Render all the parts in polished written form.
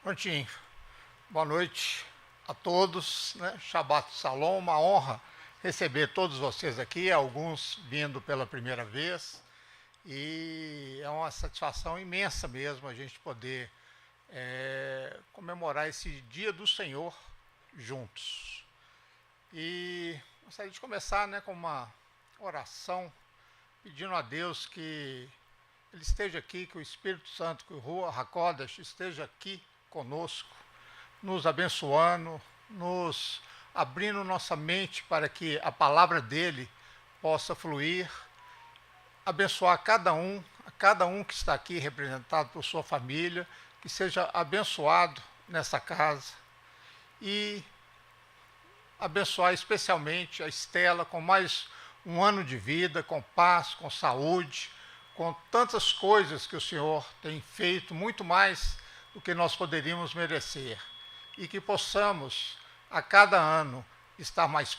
Prontinho. Boa noite a todos, né? Shabbat Shalom, uma honra receber todos vocês aqui, alguns vindo pela primeira vez, e é uma satisfação imensa mesmo a gente poder comemorar esse Dia do Senhor juntos. E gostaria de começar, né, com uma oração, pedindo a Deus que Ele esteja aqui, que o Espírito Santo, que o Ruach HaKodesh esteja aqui conosco, nos abençoando, nos abrindo nossa mente para que a palavra dele possa fluir, abençoar a cada um que está aqui representado por sua família, que seja abençoado nessa casa e abençoar especialmente a Estela com mais um ano de vida, com paz, com saúde, com tantas coisas que o Senhor tem feito, muito mais do que nós poderíamos merecer, e que possamos, a cada ano, estar mais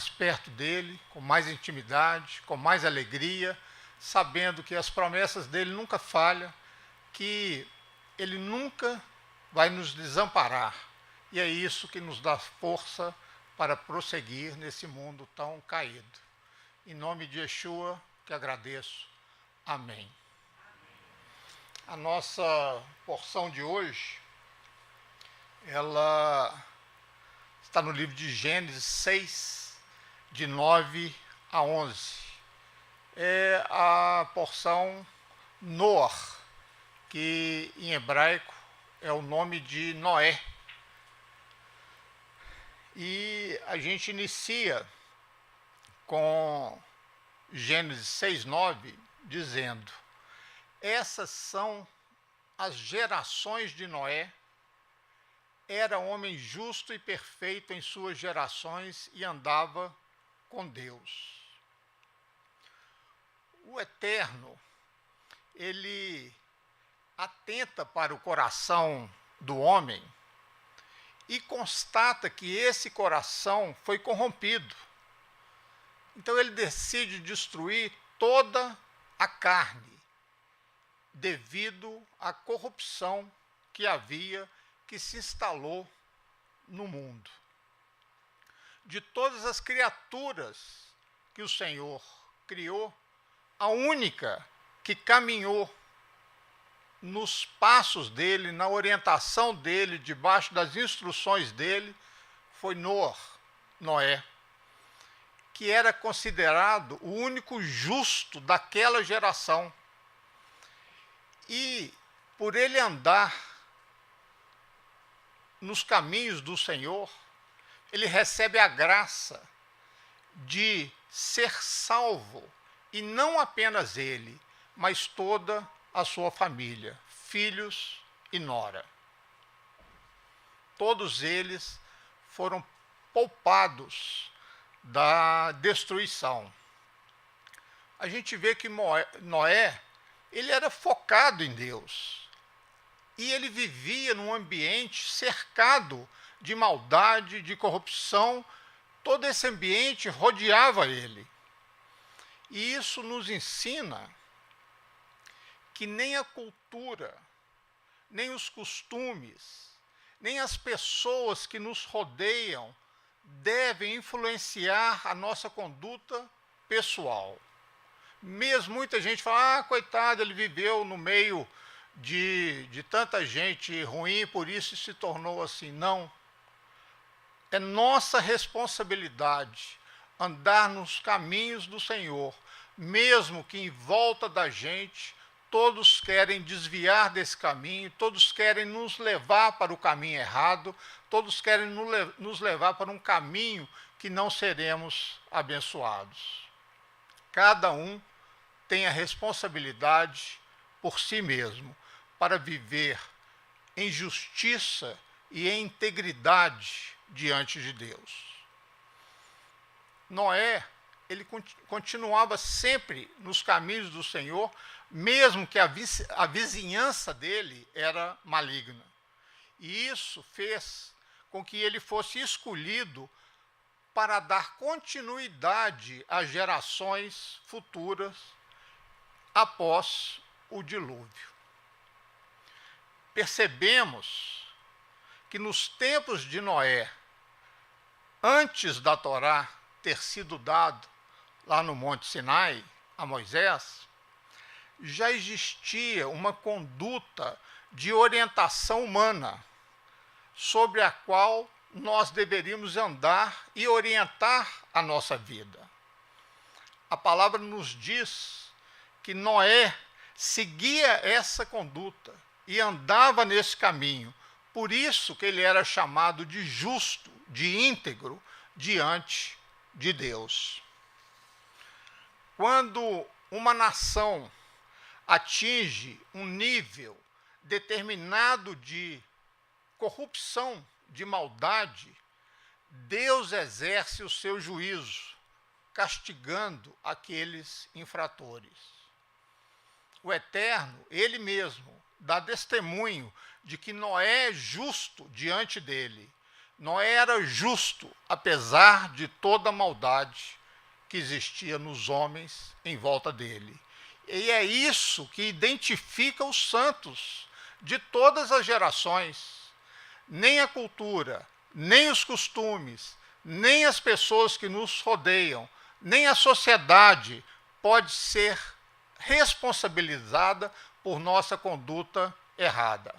perto dele, com mais intimidade, com mais alegria, sabendo que as promessas dele nunca falham, que ele nunca vai nos desamparar, e é isso que nos dá força para prosseguir nesse mundo tão caído. Em nome de Yeshua, que agradeço. Amém. A nossa porção de hoje, ela está no livro de Gênesis 6, de 9 a 11. É a porção Noar, que em hebraico é o nome de Noé. E a gente inicia com Gênesis 6, 9, dizendo: essas são as gerações de Noé. Era homem justo e perfeito em suas gerações e andava com Deus. O Eterno, ele atenta para o coração do homem e constata que esse coração foi corrompido. Então ele decide destruir toda a carne, devido à corrupção que se instalou no mundo. De todas as criaturas que o Senhor criou, a única que caminhou nos passos dele, na orientação dele, debaixo das instruções dele, foi Noé, que era considerado o único justo daquela geração. E por ele andar nos caminhos do Senhor, ele recebe a graça de ser salvo, e não apenas ele, mas toda a sua família, filhos e nora. Todos eles foram poupados da destruição. A gente vê que Noé, ele era focado em Deus. E ele vivia num ambiente cercado de maldade, de corrupção. Todo esse ambiente rodeava ele. E isso nos ensina que nem a cultura, nem os costumes, nem as pessoas que nos rodeiam devem influenciar a nossa conduta pessoal. Mesmo muita gente fala, coitado, ele viveu no meio de tanta gente ruim, por isso se tornou assim. Não. É nossa responsabilidade andar nos caminhos do Senhor, mesmo que em volta da gente todos querem desviar desse caminho, todos querem nos levar para o caminho errado, todos querem nos levar para um caminho que não seremos abençoados. Cada um tem a responsabilidade por si mesmo para viver em justiça e em integridade diante de Deus. Noé, ele continuava sempre nos caminhos do Senhor, mesmo que a vizinhança dele era maligna. E isso fez com que ele fosse escolhido para dar continuidade às gerações futuras após o dilúvio. Percebemos que nos tempos de Noé, antes da Torá ter sido dado lá no Monte Sinai a Moisés, já existia uma conduta de orientação humana sobre a qual nós deveríamos andar e orientar a nossa vida. A palavra nos diz que Noé seguia essa conduta e andava nesse caminho. Por isso que ele era chamado de justo, de íntegro, diante de Deus. Quando uma nação atinge um nível determinado de corrupção, de maldade, Deus exerce o seu juízo, castigando aqueles infratores. O Eterno, ele mesmo, dá testemunho de que Noé é justo diante dele. Noé era justo, apesar de toda a maldade que existia nos homens em volta dele. E é isso que identifica os santos de todas as gerações. Nem a cultura, nem os costumes, nem as pessoas que nos rodeiam, nem a sociedade pode ser responsabilizada por nossa conduta errada.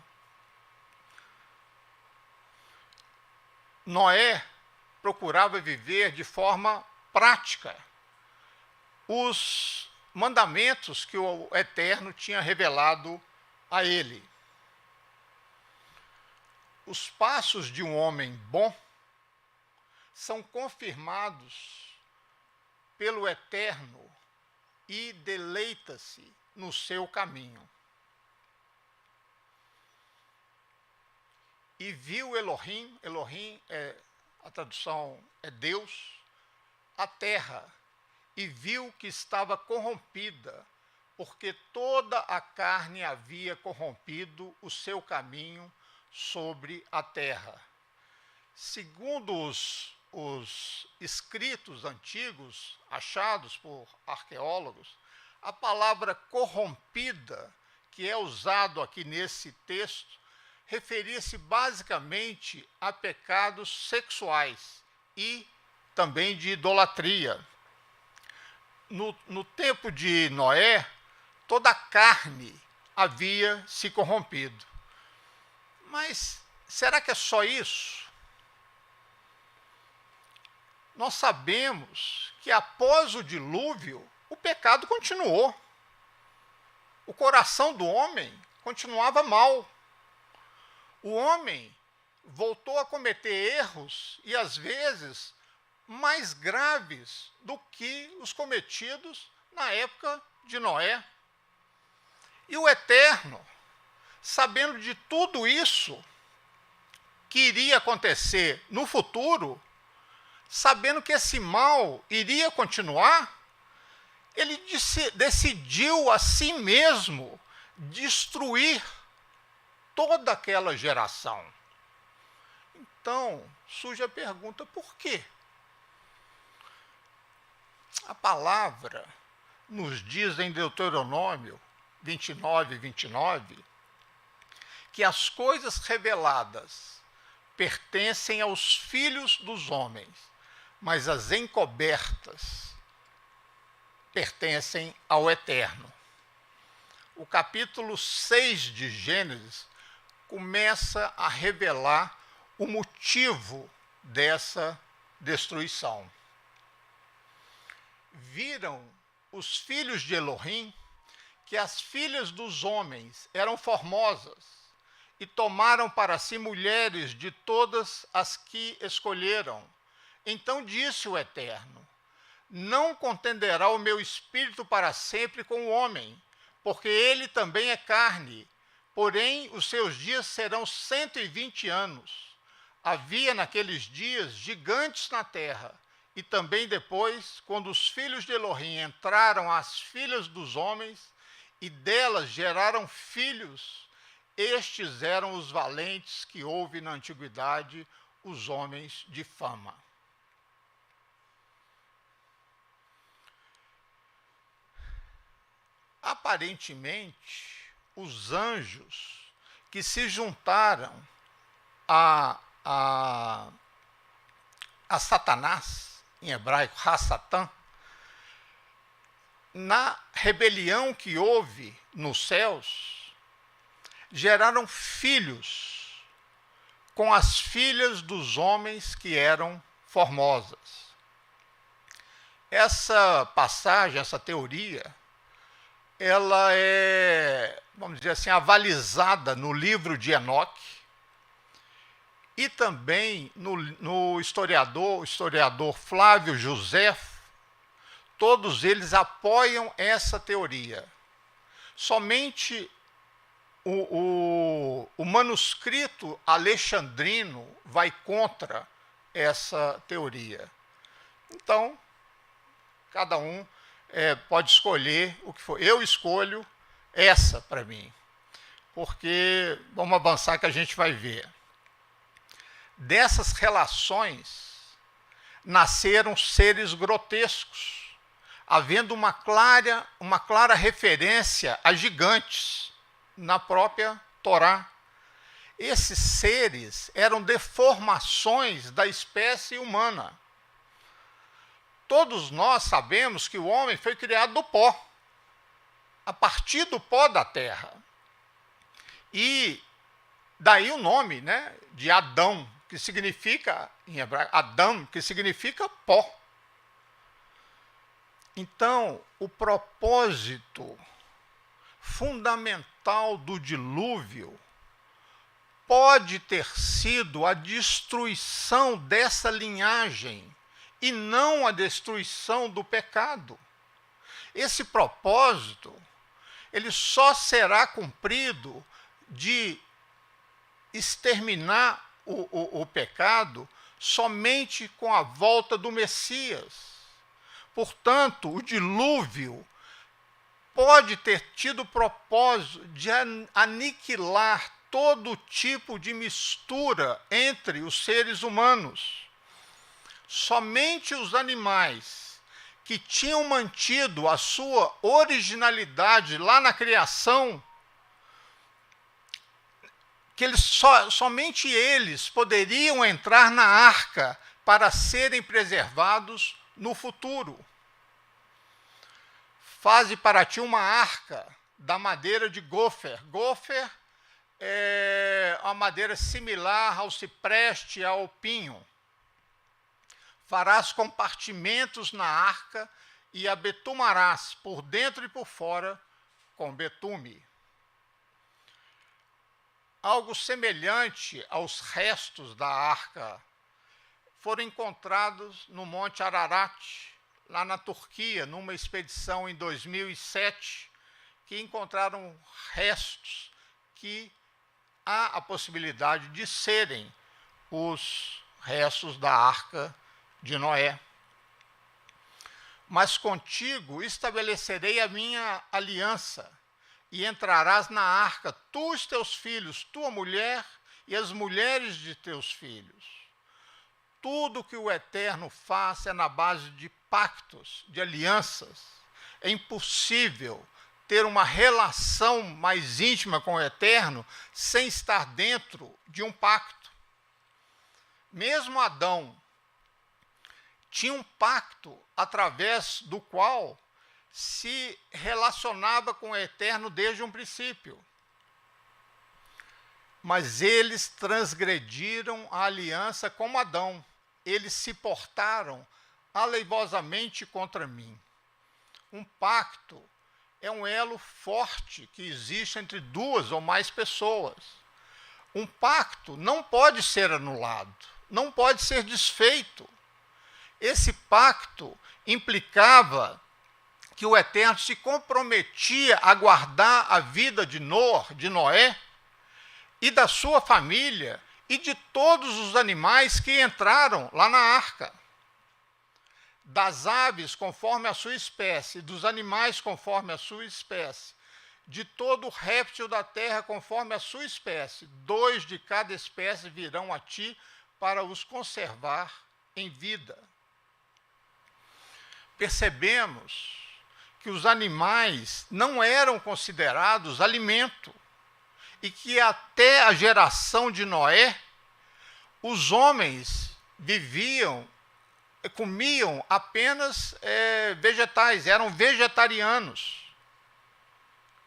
Noé procurava viver de forma prática os mandamentos que o Eterno tinha revelado a ele. Os passos de um homem bom são confirmados pelo Eterno e deleita-se no seu caminho. E viu Elohim, a tradução é Deus, a terra, e viu que estava corrompida, porque toda a carne havia corrompido o seu caminho sobre a terra. Segundo os escritos antigos, achados por arqueólogos, a palavra corrompida, que é usado aqui nesse texto, referia-se basicamente a pecados sexuais e também de idolatria. No tempo de Noé, toda a carne havia se corrompido. Mas será que é só isso? Nós sabemos que após o dilúvio, o pecado continuou. O coração do homem continuava mau. O homem voltou a cometer erros e, às vezes, mais graves do que os cometidos na época de Noé. E o Eterno, sabendo de tudo isso que iria acontecer no futuro, sabendo que esse mal iria continuar, ele decidiu a si mesmo destruir toda aquela geração. Então, surge a pergunta, por quê? A palavra nos diz em Deuteronômio 29, que as coisas reveladas pertencem aos filhos dos homens, mas as encobertas pertencem ao Eterno. O capítulo 6 de Gênesis começa a revelar o motivo dessa destruição. Viram os filhos de Elohim que as filhas dos homens eram formosas e tomaram para si mulheres de todas as que escolheram. Então disse o Eterno: não contenderá o meu espírito para sempre com o homem, porque ele também é carne, porém os seus dias serão 120 anos. Havia naqueles dias gigantes na terra, e também depois, quando os filhos de Elohim entraram às filhas dos homens, e delas geraram filhos, estes eram os valentes que houve na antiguidade, os homens de fama. Aparentemente, os anjos que se juntaram a Satanás, em hebraico, Ha-Satã, na rebelião que houve nos céus, geraram filhos com as filhas dos homens que eram formosas. Essa passagem, essa teoria, ela é, vamos dizer assim, avalizada no livro de Enoque e também no historiador Flávio Joséfo. Todos eles apoiam essa teoria. Somente o manuscrito alexandrino vai contra essa teoria. Então, cada um pode escolher o que for. Eu escolho essa para mim, porque vamos avançar que a gente vai ver. Dessas relações nasceram seres grotescos, havendo uma clara referência a gigantes na própria Torá. Esses seres eram deformações da espécie humana. Todos nós sabemos que o homem foi criado do pó, a partir do pó da terra. E daí o nome, né, de Adão, que significa, em hebraico, Adam, que significa pó. Então, o propósito fundamental do dilúvio pode ter sido a destruição dessa linhagem e não a destruição do pecado. Esse propósito, ele só será cumprido de exterminar o pecado somente com a volta do Messias. Portanto, o dilúvio pode ter tido o propósito de aniquilar todo tipo de mistura entre os seres humanos. Somente os animais que tinham mantido a sua originalidade lá na criação, que somente eles poderiam entrar na arca para serem preservados no futuro. Faze para ti uma arca da madeira de gofer. Gofer é uma madeira similar ao cipreste e ao pinho. Farás compartimentos na arca e a betumarás por dentro e por fora com betume. Algo semelhante aos restos da arca foram encontrados no Monte Ararat, lá na Turquia, numa expedição em 2007, que encontraram restos que há a possibilidade de serem os restos da Arca de Noé. Mas contigo estabelecerei a minha aliança, e entrarás na arca, tu e os teus filhos, tua mulher e as mulheres de teus filhos. Tudo que o Eterno faz é na base de pactos, de alianças. É impossível ter uma relação mais íntima com o Eterno sem estar dentro de um pacto. Mesmo Adão tinha um pacto através do qual se relacionava com o Eterno desde um princípio. Mas eles transgrediram a aliança como Adão. Eles se portaram aleivosamente contra mim. Um pacto é um elo forte que existe entre duas ou mais pessoas. Um pacto não pode ser anulado, não pode ser desfeito. Esse pacto implicava que o Eterno se comprometia a guardar a vida de Noé e da sua família e de todos os animais que entraram lá na arca. Das aves conforme a sua espécie, dos animais conforme a sua espécie, de todo réptil da terra conforme a sua espécie, 2 de cada espécie virão a ti para os conservar em vida. Percebemos que os animais não eram considerados alimento e que até a geração de Noé os homens comiam apenas vegetais, eram vegetarianos.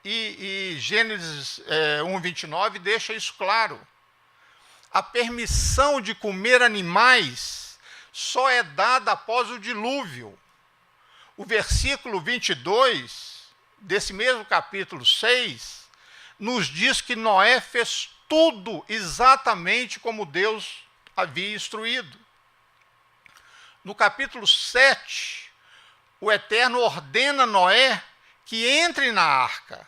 E Gênesis 1:29 deixa isso claro. A permissão de comer animais só é dada após o dilúvio. O versículo 22 desse mesmo capítulo 6 nos diz que Noé fez tudo exatamente como Deus havia instruído. No capítulo 7, o Eterno ordena Noé que entre na arca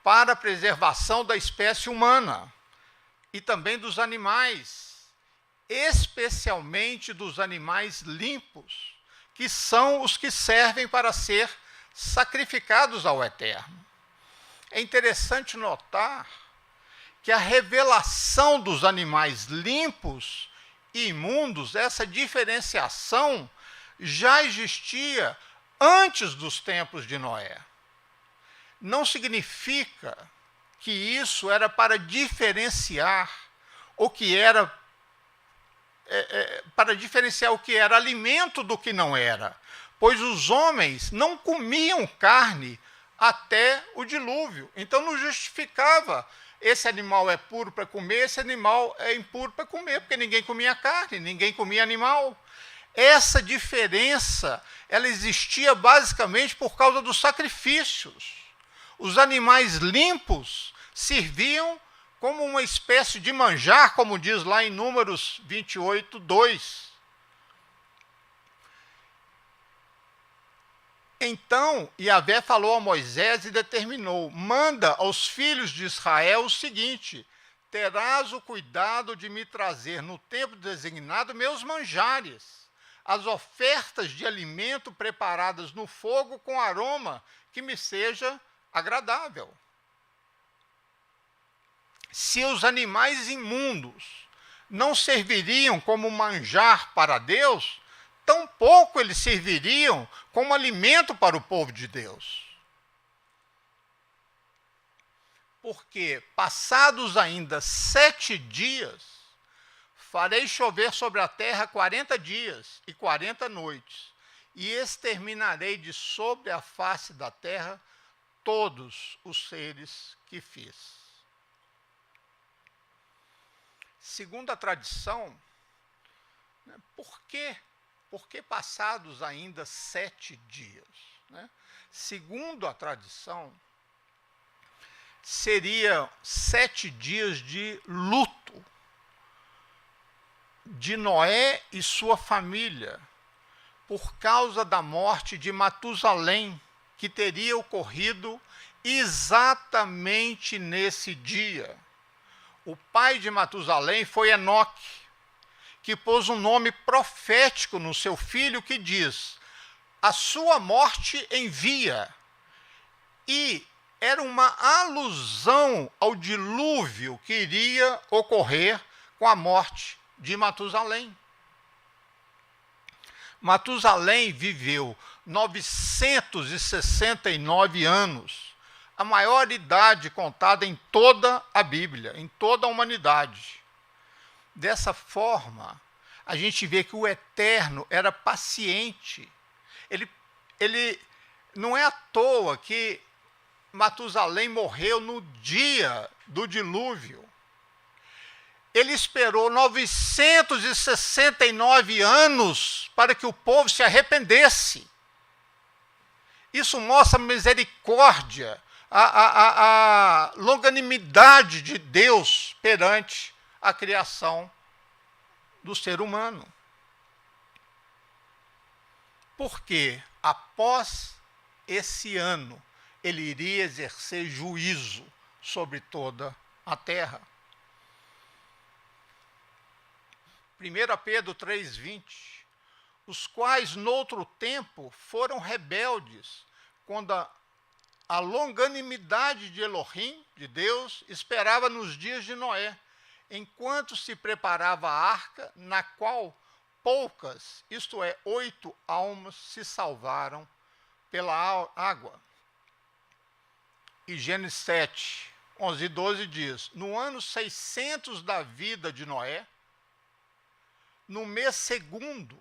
para a preservação da espécie humana e também dos animais, especialmente dos animais limpos, que são os que servem para ser sacrificados ao Eterno. É interessante notar que a revelação dos animais limpos e imundos, essa diferenciação já existia antes dos tempos de Noé. Não significa que isso era para diferenciar o que era alimento do que não era, pois os homens não comiam carne até o dilúvio. Então não justificava esse animal é puro para comer, esse animal é impuro para comer, porque ninguém comia carne, ninguém comia animal. Essa diferença, ela existia basicamente por causa dos sacrifícios. Os animais limpos serviam como uma espécie de manjar, como diz lá em Números 28:2. Então, Yahvé falou a Moisés e determinou: manda aos filhos de Israel o seguinte: terás o cuidado de me trazer no tempo designado meus manjares, as ofertas de alimento preparadas no fogo com aroma que me seja agradável. Se os animais imundos não serviriam como manjar para Deus, tampouco eles serviriam como alimento para o povo de Deus. Porque, passados ainda 7 dias, farei chover sobre a terra 40 dias e 40 noites, e exterminarei de sobre a face da terra todos os seres que fiz. Segundo a tradição, por que passados ainda 7 dias? Segundo a tradição, seriam 7 dias de luto de Noé e sua família, por causa da morte de Matusalém, que teria ocorrido exatamente nesse dia. O pai de Matusalém foi Enoque, que pôs um nome profético no seu filho, que diz: a sua morte envia. E era uma alusão ao dilúvio que iria ocorrer com a morte de Matusalém. Matusalém viveu 969 anos, a maior idade contada em toda a Bíblia, em toda a humanidade. Dessa forma, a gente vê que o Eterno era paciente. Ele não é à toa que Matusalém morreu no dia do dilúvio. Ele esperou 969 anos para que o povo se arrependesse. Isso mostra a misericórdia, a longanimidade de Deus perante a criação do ser humano. Porque após esse ano, ele iria exercer juízo sobre toda a terra. 1 Pedro 3:20, os quais noutro tempo foram rebeldes, quando a longanimidade de Elohim, de Deus, esperava nos dias de Noé, enquanto se preparava a arca, na qual poucas, isto é, 8 almas, se salvaram pela água. E Gênesis 7, 11 e 12 diz: no ano 600 da vida de Noé, no mês segundo,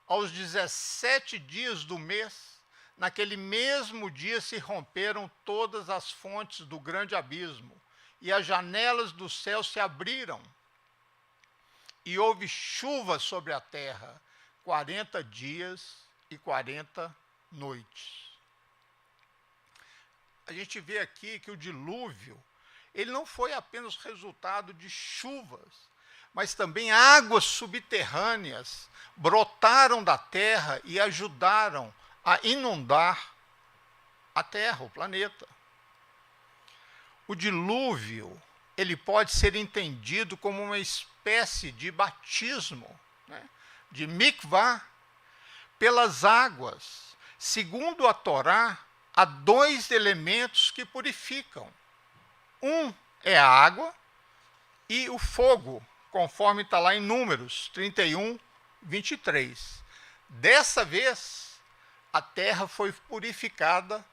aos 17 dias do mês, naquele mesmo dia se romperam todas as fontes do grande abismo, e as janelas do céu se abriram, e houve chuva sobre a terra, 40 dias e 40 noites. A gente vê aqui que o dilúvio, ele não foi apenas resultado de chuvas, mas também águas subterrâneas brotaram da terra e ajudaram a inundar a terra, o planeta. O dilúvio, ele pode ser entendido como uma espécie de batismo, né, de mikvah, pelas águas. Segundo a Torá, há dois elementos que purificam. Um é a água e o fogo, conforme está lá em Números 31, 23. Dessa vez, a terra foi purificada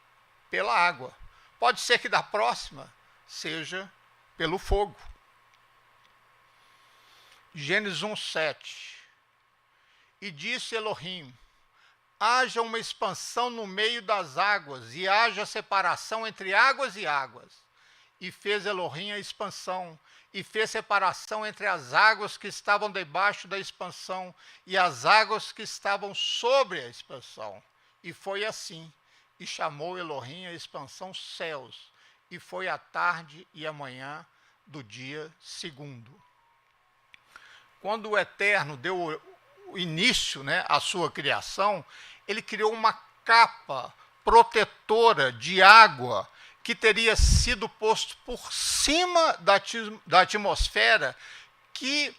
pela água. Pode ser que da próxima seja pelo fogo. Gênesis 1, 7. E disse Elohim: haja uma expansão no meio das águas, e haja separação entre águas e águas. E fez Elohim a expansão, e fez separação entre as águas que estavam debaixo da expansão e as águas que estavam sobre a expansão. E foi assim, e chamou Elohim a expansão céus, e foi a tarde e a manhã do dia segundo. Quando o Eterno deu o início, né, à sua criação, ele criou uma capa protetora de água que teria sido posto por cima da atmosfera, que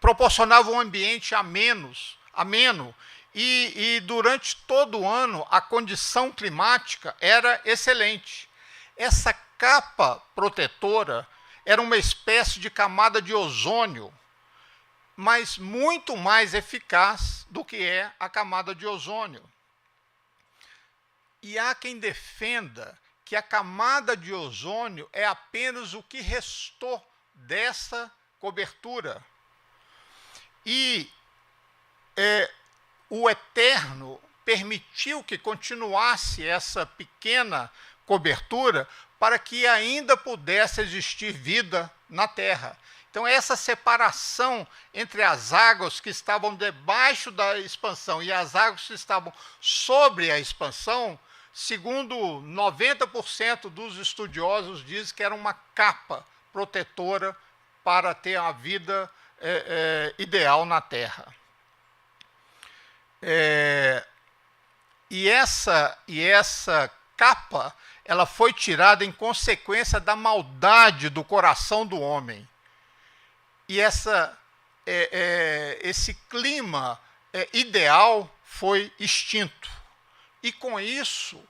proporcionava um ambiente ameno, e durante todo o ano a condição climática era excelente. Essa capa protetora era uma espécie de camada de ozônio, mas muito mais eficaz do que é a camada de ozônio. E há quem defenda que a camada de ozônio é apenas o que restou dessa cobertura. E o Eterno permitiu que continuasse essa pequena cobertura para que ainda pudesse existir vida na Terra. Então, essa separação entre as águas que estavam debaixo da expansão e as águas que estavam sobre a expansão, segundo 90% dos estudiosos, dizem que era uma capa protetora para ter a vida ideal na Terra. E essa capa, ela foi tirada em consequência da maldade do coração do homem. E esse clima ideal foi extinto. E com isso,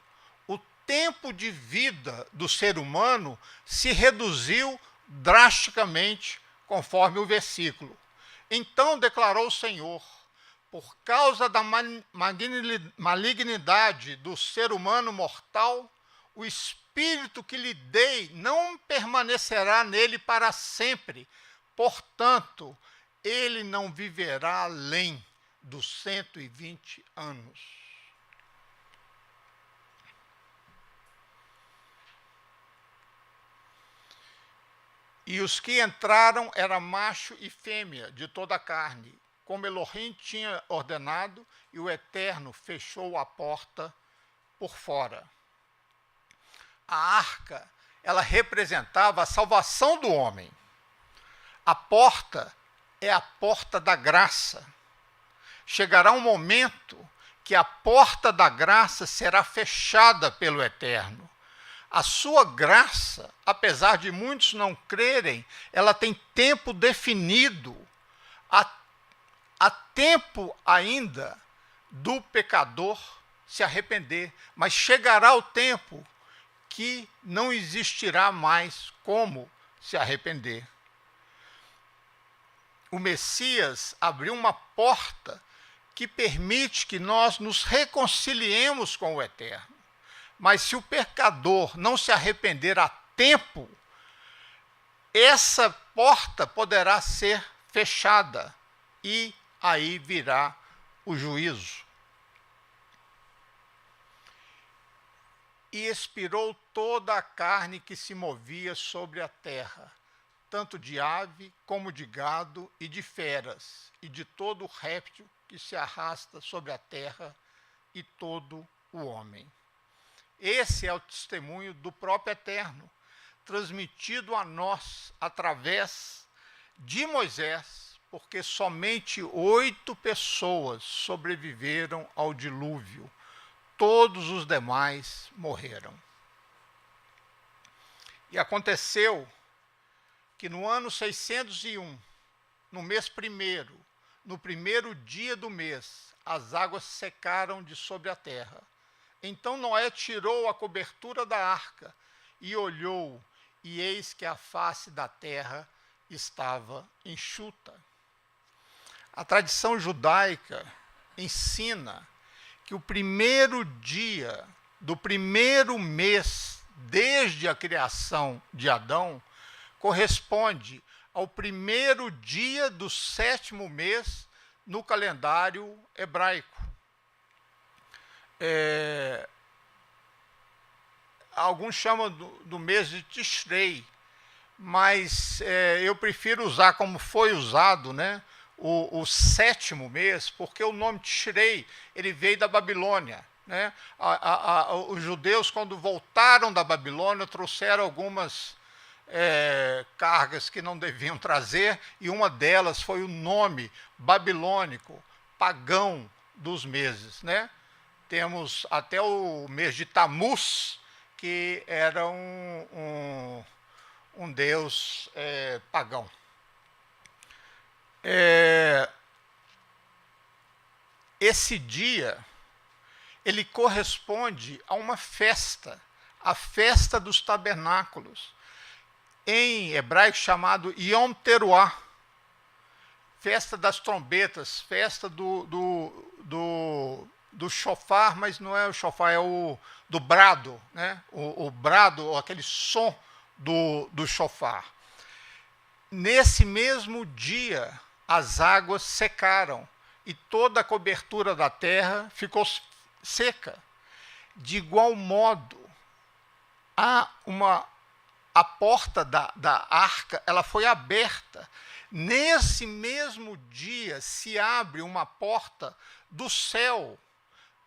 o tempo de vida do ser humano se reduziu drasticamente, conforme o versículo. Então declarou o Senhor: por causa da malignidade do ser humano mortal, o espírito que lhe dei não permanecerá nele para sempre. Portanto, ele não viverá além dos 120 anos. E os que entraram eram macho e fêmea de toda a carne, como Elohim tinha ordenado, e o Eterno fechou a porta por fora. A arca, ela representava a salvação do homem. A porta é a porta da graça. Chegará um momento que a porta da graça será fechada pelo Eterno. A sua graça, apesar de muitos não crerem, ela tem tempo definido. Há tempo ainda do pecador se arrepender, mas chegará o tempo que não existirá mais como se arrepender. O Messias abriu uma porta que permite que nós nos reconciliemos com o Eterno. Mas se o pecador não se arrepender a tempo, essa porta poderá ser fechada e aí virá o juízo. E expirou toda a carne que se movia sobre a terra, tanto de ave como de gado e de feras, e de todo o réptil que se arrasta sobre a terra, e todo o homem. Esse é o testemunho do próprio Eterno, transmitido a nós através de Moisés, porque somente 8 pessoas sobreviveram ao dilúvio. Todos os demais morreram. E aconteceu que no ano 601, no mês primeiro, no primeiro dia do mês, as águas secaram de sobre a terra. Então Noé tirou a cobertura da arca e olhou, e eis que a face da terra estava enxuta. A tradição judaica ensina que o primeiro dia do primeiro mês, desde a criação de Adão, corresponde ao primeiro dia do 7º mês no calendário hebraico. Alguns chamam do mês de Tishrei, mas eu prefiro usar como foi usado, né, o 7º mês, porque o nome Tishrei ele veio da Babilônia. Né? Os judeus, quando voltaram da Babilônia, trouxeram algumas cargas que não deviam trazer, e uma delas foi o nome babilônico, pagão dos meses. Né? Temos até o mês de Tamuz, que era um deus pagão. Esse dia, ele corresponde a uma festa, a festa dos tabernáculos, em hebraico chamado Yom Teruah, festa das trombetas, festa do shofar, mas não é o shofar, é o do brado, né? O brado, aquele som do shofar. Nesse mesmo dia, as águas secaram e toda a cobertura da terra ficou seca. De igual modo, a porta da arca ela foi aberta. Nesse mesmo dia se abre uma porta do céu,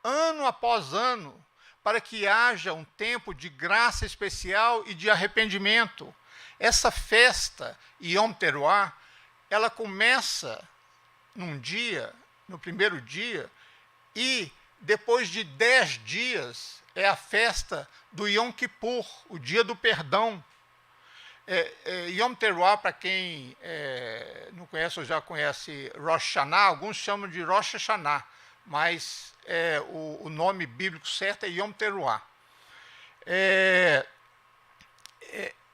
ano após ano, para que haja um tempo de graça especial e de arrependimento. Essa festa, Yom Teruah, ela começa num dia, no primeiro dia, e depois de 10 dias é a festa do Yom Kippur, o dia do perdão. Yom Teruah, para quem não conhece ou já conhece Rosh Hashanah, alguns chamam de Rosh Hashanah, mas o nome bíblico certo é Yom Teruah.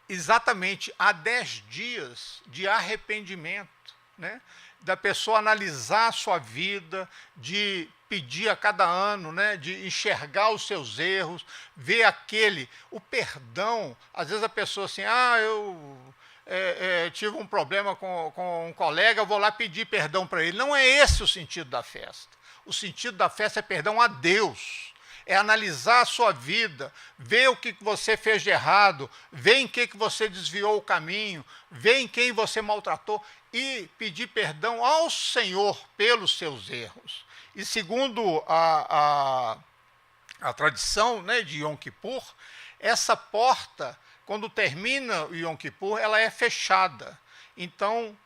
Exatamente há 10 dias de arrependimento, né? Da pessoa analisar a sua vida, de pedir a cada ano, né? De enxergar os seus erros, ver o perdão. Às vezes a pessoa assim, eu tive um problema com um colega, eu vou lá pedir perdão para ele. Não é esse o sentido da festa. O sentido da festa é perdão a Deus. É analisar a sua vida, ver o que você fez de errado, ver em que você desviou o caminho, ver em quem você maltratou e pedir perdão ao Senhor pelos seus erros. E segundo a tradição, né, de Yom Kippur, essa porta, quando termina o Yom Kippur, ela é fechada. Então,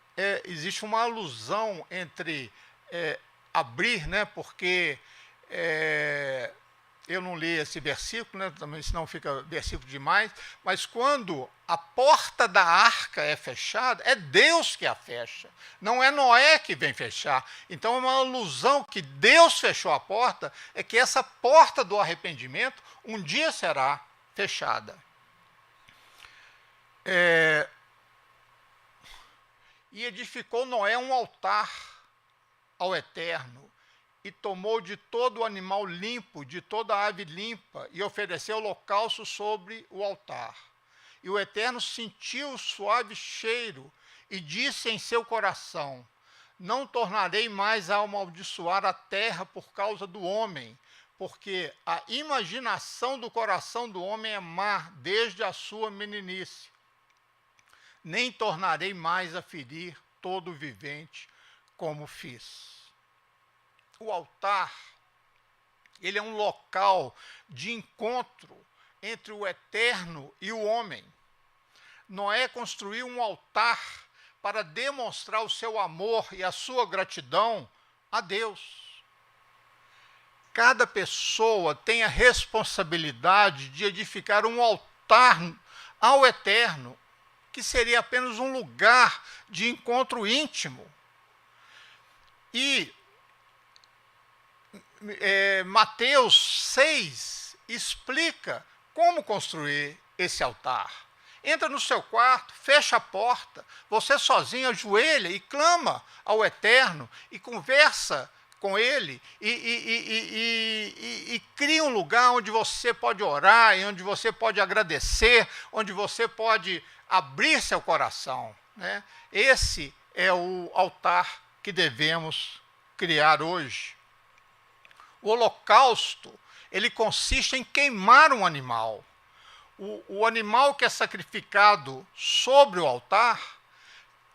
existe uma alusão entre abrir, né, porque eu não li esse versículo, né, também senão fica versículo demais, mas quando a porta da arca é fechada, é Deus que a fecha, não é Noé que vem fechar. Então é uma alusão que Deus fechou a porta, é que essa porta do arrependimento um dia será fechada. E edificou Noé um altar ao Eterno, e tomou de todo o animal limpo, de toda a ave limpa, e ofereceu holocausto sobre o altar. E o Eterno sentiu o suave cheiro, e disse em seu coração: não tornarei mais a amaldiçoar a terra por causa do homem, porque a imaginação do coração do homem é má desde a sua meninice. Nem tornarei mais a ferir todo vivente como fiz. O altar, ele é um local de encontro entre o eterno e o homem. Noé construiu um altar para demonstrar o seu amor e a sua gratidão a Deus. Cada pessoa tem a responsabilidade de edificar um altar ao eterno, que seria apenas um lugar de encontro íntimo. E Mateus 6 explica como construir esse altar. Entra no seu quarto, fecha a porta, você sozinho ajoelha e clama ao Eterno e conversa com Ele e cria um lugar onde você pode orar, e onde você pode agradecer, onde você pode abrir seu coração, né? Esse é o altar que devemos criar hoje. O holocausto, ele consiste em queimar um animal. O animal que é sacrificado sobre o altar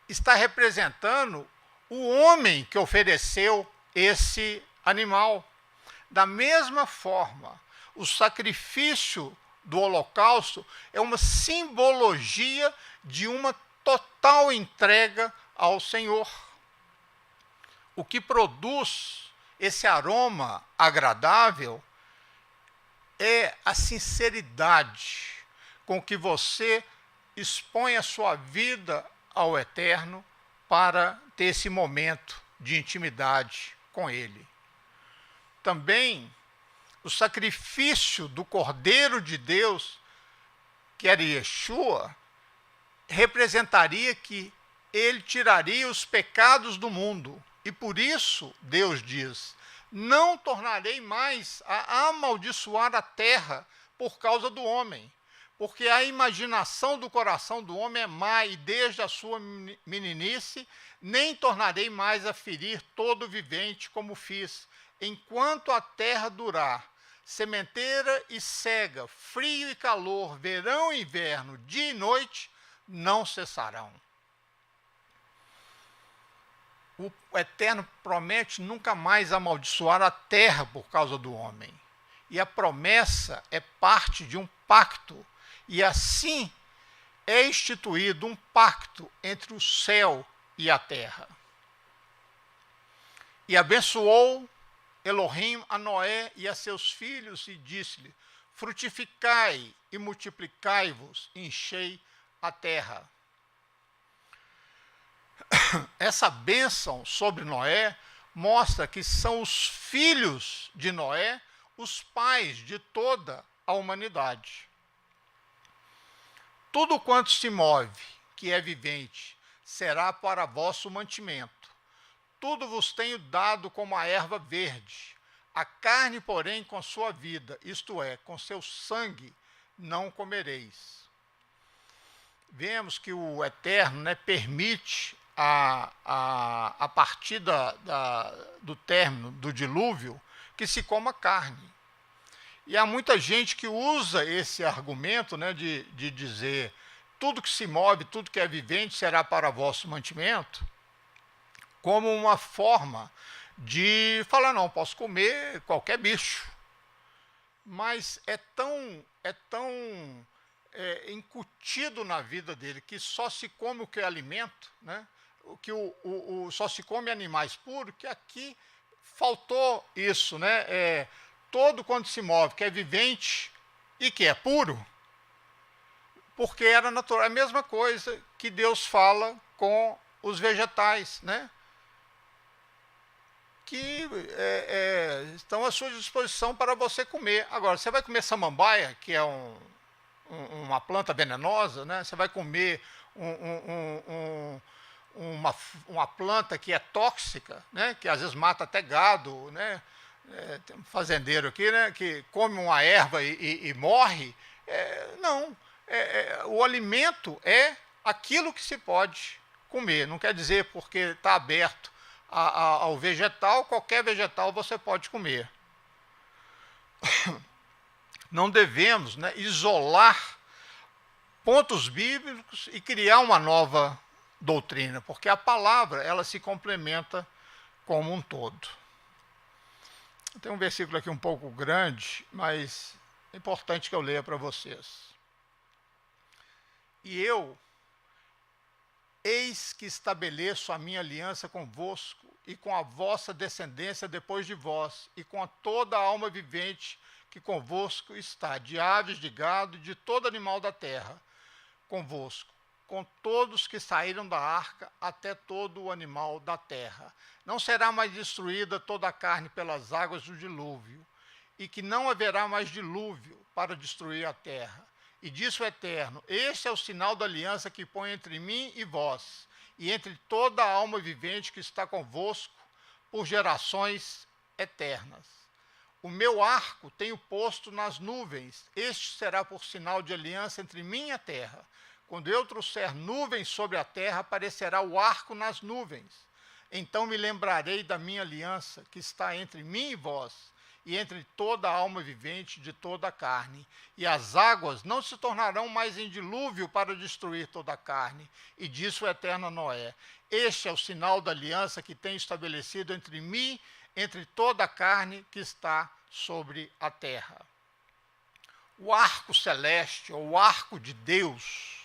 está representando o homem que ofereceu esse animal. Da mesma forma, o sacrifício do holocausto é uma simbologia de uma total entrega ao Senhor. O que produz esse aroma agradável é a sinceridade com que você expõe a sua vida ao Eterno para ter esse momento de intimidade com Ele. Também o sacrifício do Cordeiro de Deus, que era Yeshua, representaria que ele tiraria os pecados do mundo. E por isso, Deus diz, não tornarei mais a amaldiçoar a terra por causa do homem, porque a imaginação do coração do homem é má, e desde a sua meninice nem tornarei mais a ferir todo vivente como fiz, enquanto a terra durar, sementeira e cega, frio e calor, verão e inverno, dia e noite, não cessarão. O Eterno promete nunca mais amaldiçoar a terra por causa do homem. E a promessa é parte de um pacto, e assim é instituído um pacto entre o céu e a terra. E abençoou Elohim a Noé e a seus filhos, e disse-lhe, frutificai e multiplicai-vos, enchei a terra. Essa bênção sobre Noé mostra que são os filhos de Noé os pais de toda a humanidade. Tudo quanto se move, que é vivente, será para vosso mantimento. Tudo vos tenho dado como a erva verde. A carne, porém, com sua vida, isto é, com seu sangue, não comereis. Vemos que o Eterno, né, permite a partir do término do dilúvio, que se coma carne. E há muita gente que usa esse argumento, né, de dizer tudo que se move, tudo que é vivente será para vosso mantimento, como uma forma de falar, não, posso comer qualquer bicho. Mas é tão incutido na vida dele que só se come o que é alimento, né? Que só se come animais puros, que aqui faltou isso, né? Todo quanto se move, que é vivente e que é puro, porque era natural. É a mesma coisa que Deus fala com os vegetais, né? Que estão à sua disposição para você comer. Agora, você vai comer samambaia, que é uma planta venenosa, né? Você vai comer uma planta que é tóxica, né? Que às vezes mata até gado, né? Tem um fazendeiro aqui, né, que come uma erva e morre. Não, o alimento é aquilo que se pode comer. Não quer dizer porque está aberto ao vegetal, qualquer vegetal você pode comer. Não devemos, né, isolar pontos bíblicos e criar uma nova doutrina, porque a palavra ela se complementa como um todo. Tem um versículo aqui um pouco grande, mas é importante que eu leia para vocês. E eu, eis que estabeleço a minha aliança convosco e com a vossa descendência depois de vós, e com toda a alma vivente que convosco está, de aves, de gado, de todo animal da terra, convosco, com todos que saíram da arca, até todo o animal da terra. Não será mais destruída toda a carne pelas águas do dilúvio, e que não haverá mais dilúvio para destruir a terra. E disse o Eterno: este é o sinal da aliança que põe entre mim e vós, e entre toda a alma vivente que está convosco, por gerações eternas. O meu arco tenho posto nas nuvens, este será por sinal de aliança entre mim e a terra. Quando eu trouxer nuvens sobre a terra, aparecerá o arco nas nuvens. Então me lembrarei da minha aliança, que está entre mim e vós, e entre toda a alma vivente de toda a carne. E as águas não se tornarão mais em dilúvio para destruir toda a carne. E disse o Eterno a Noé: este é o sinal da aliança que tenho estabelecido entre mim, entre toda a carne que está sobre a terra. O arco celeste, ou o arco de Deus,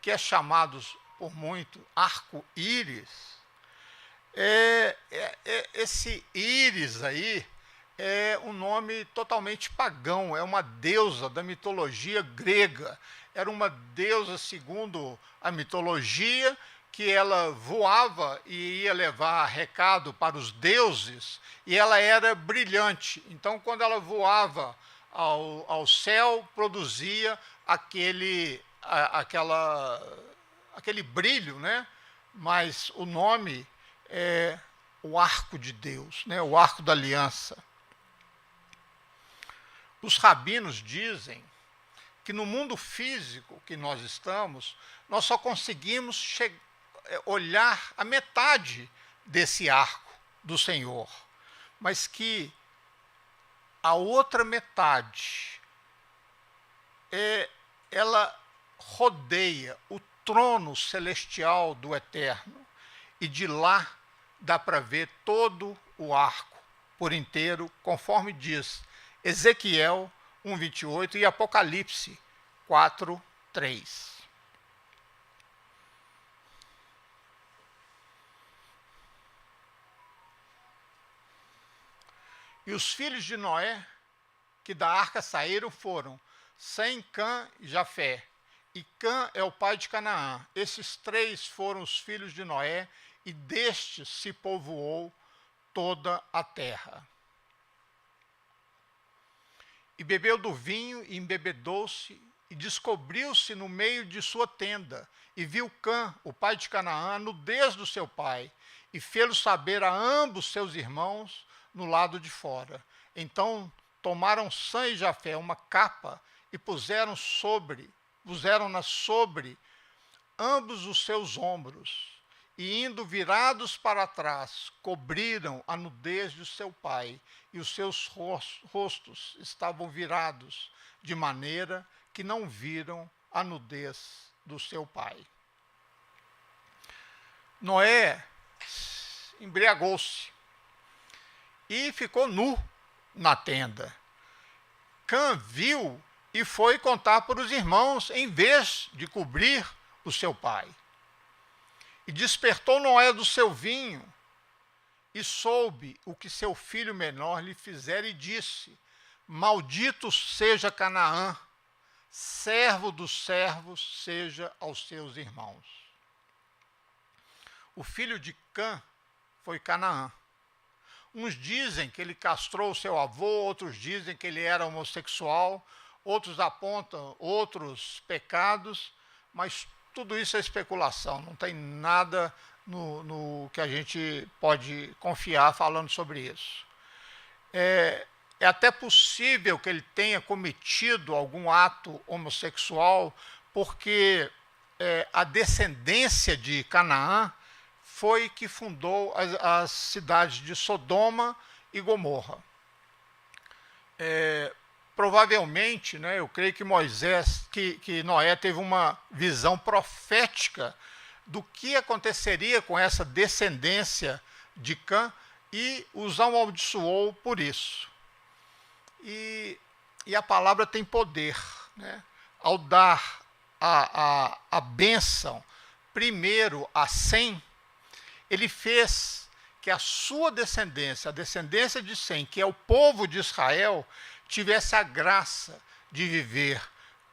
que é chamado por muito arco-íris, esse íris aí é um nome totalmente pagão, é uma deusa da mitologia grega. Era uma deusa, segundo a mitologia, que ela voava e ia levar recado para os deuses, e ela era brilhante. Então, quando ela voava ao céu, produzia aquele brilho, né? Mas o nome é o arco de Deus, né? O arco da aliança. Os rabinos dizem que no mundo físico que nós estamos, nós só conseguimos olhar a metade desse arco do Senhor, mas que a outra metade, ela rodeia o trono celestial do Eterno, e de lá dá para ver todo o arco por inteiro, conforme diz Ezequiel 1:28 e Apocalipse 4:3. E os filhos de Noé, que da arca saíram, foram Sem, Cã e Jafé. E Cã é o pai de Canaã. Esses três foram os filhos de Noé, e destes se povoou toda a terra. E bebeu do vinho, e embebedou-se, e descobriu-se no meio de sua tenda, e viu Cã, o pai de Canaã, a nudez do seu pai, e fê-lo saber a ambos seus irmãos no lado de fora. Então tomaram Sem e Jafé uma capa, e puseram-na sobre ambos os seus ombros, e indo virados para trás, cobriram a nudez de seu pai, e os seus rostos estavam virados, de maneira que não viram a nudez do seu pai. Noé embriagou-se e ficou nu na tenda. Cã viu e foi contar para os irmãos, em vez de cobrir o seu pai. E despertou Noé do seu vinho, e soube o que seu filho menor lhe fizera, e disse: maldito seja Canaã, servo dos servos seja aos seus irmãos. O filho de Cã foi Canaã. Uns dizem que ele castrou seu avô, outros dizem que ele era homossexual, outros apontam outros pecados, mas tudo isso é especulação, não tem nada no que a gente pode confiar falando sobre isso. É até possível que ele tenha cometido algum ato homossexual, porque a descendência de Canaã foi que fundou as cidades de Sodoma e Gomorra. Provavelmente, né, eu creio que que Noé teve uma visão profética do que aconteceria com essa descendência de Cã e os amaldiçoou por isso. E a palavra tem poder, né? Ao dar a bênção primeiro a Sem, ele fez que a sua descendência, a descendência de Sem, que é o povo de Israel, tivesse a graça de viver